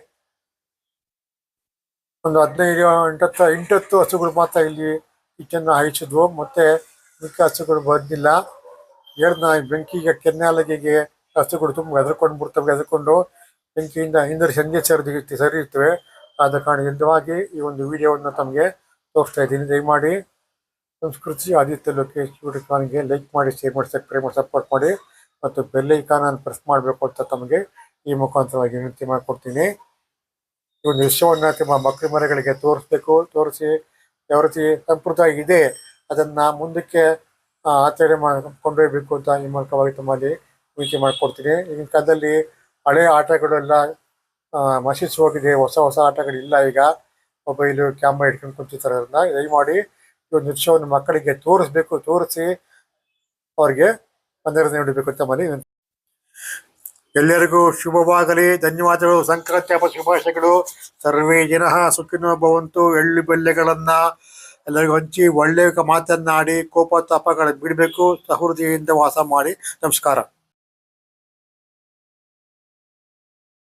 ಒಂದು 15-20 ಹಸುಗಳು ಮಾತ್ರ ಇಲ್ಲಿ ಕಿಚ್ಚನ್ನು ಹಾಯಿಸಿದ್ವು. ಮತ್ತೆ ಮಿಕ್ಕ ಹಸುಗಳು ಬಂದಿಲ್ಲ. ಬೆಂಕಿಗೆ ಕೆನ್ನಾಲಗೆಗೆ ಹಸುಗಳು ತುಂಬ ಹೆದರ್ಕೊಂಡು ಬೆಂಕಿಯಿಂದ ಹಿಂದೆ ಸರಿಯುತ್ತವೆ. ಆದ ಕಾರಣದಿಂದವಾಗಿ ಈ ಒಂದು ವಿಡಿಯೋವನ್ನು ತಮಗೆ ತೋರಿಸ್ತಾ ಇದ್ದೀನಿ. ದಯಮಾಡಿ ಸಂಸ್ಕೃತಿ ಆದಿತ್ಯ ಲೋಕೇಶ್ ಯೂಟ್ಯೂಬ್ ಚಾನಲ್ಗೆ ಲೈಕ್ ಮಾಡಿ, ಶೇರ್ ಮಾಡಿ, ಸಬ್ಸ್ಕ್ರೈಬ್ ಮಾಡಿ, ಸಪೋರ್ಟ್ ಮಾಡಿ ಮತ್ತು ಬೆಲ್ ಐಕಾನ್ ಪ್ರೆಸ್ ಮಾಡಬೇಕು ಅಂತ ತಮಗೆ ಈ ಮುಖಾಂತರವಾಗಿ ವಿನಂತಿ ಮಾಡಿಕೊಡ್ತೀನಿ. ಈ ಒಂದು ವಿಷಯವನ್ನು ನಿಮ್ಮ ಮಕ್ಕಳ ಮರಿಗಳಿಗೆ ತೋರಿಸಿ ಯಾವ ರೀತಿ ಸಂಪ್ರದಾಯ ಇದೆ ಅದನ್ನ ಮುಂದಕ್ಕೆ ಆಚರಣೆ ಕೊಂಡೊಯ್ಯಬೇಕು ಅಂತ ಈ ಮೂಲಕವಾಗಿ ತಮ್ಮಲ್ಲಿ ವಿನಂತಿ ಮಾಡಿಕೊಡ್ತೀನಿ. ಈಗಿನ ಕಾಲದಲ್ಲಿ ಹಳೆಯ ಆಟಗಳೆಲ್ಲ ಮಶಿಸ್ ಹೋಗಿದೆ. ಹೊಸ ಆಟಗಳಿಲ್ಲ. ಈಗ ಮೊಬೈಲು ಕ್ಯಾಮ್ರಾ ಇಟ್ಕೊಂಡು ಕುಂತಿರ್ತಾರೆ. ಅದನ್ನ ದಯಮಾಡಿ ಈ ಒಂದು ವಿಷಯವನ್ನು ಮಕ್ಕಳಿಗೆ ತೋರಿಸಿ ಅವ್ರಿಗೆ ಮನೋರಂಜನೆ ನೀಡಬೇಕು ಅಂತ ಮನೆ. ಎಲ್ಲರಿಗೂ ಶುಭವಾಗಲಿ. ಧನ್ಯವಾದಗಳು. ಸಂಕ್ರಾಂತಿ ಹಬ್ಬ ಶುಭಾಶಯಗಳು. ಸರ್ವೇ ಜನ ಸುಖಿನೋ ಭವಂತು. ಎಳ್ಳು ಬೆಲ್ಲೆಗಳನ್ನ ಎಲ್ಲರಿಗೂ ಹಂಚಿ ಒಳ್ಳೆಯ ಮಾತನ್ನಾಡಿ ಕೋಪ ತಾಪಗಳ ಬಿಡಬೇಕು. ಸಹೃದಯದಿಂದ ವಾಸ ಮಾಡಿ. ನಮಸ್ಕಾರ.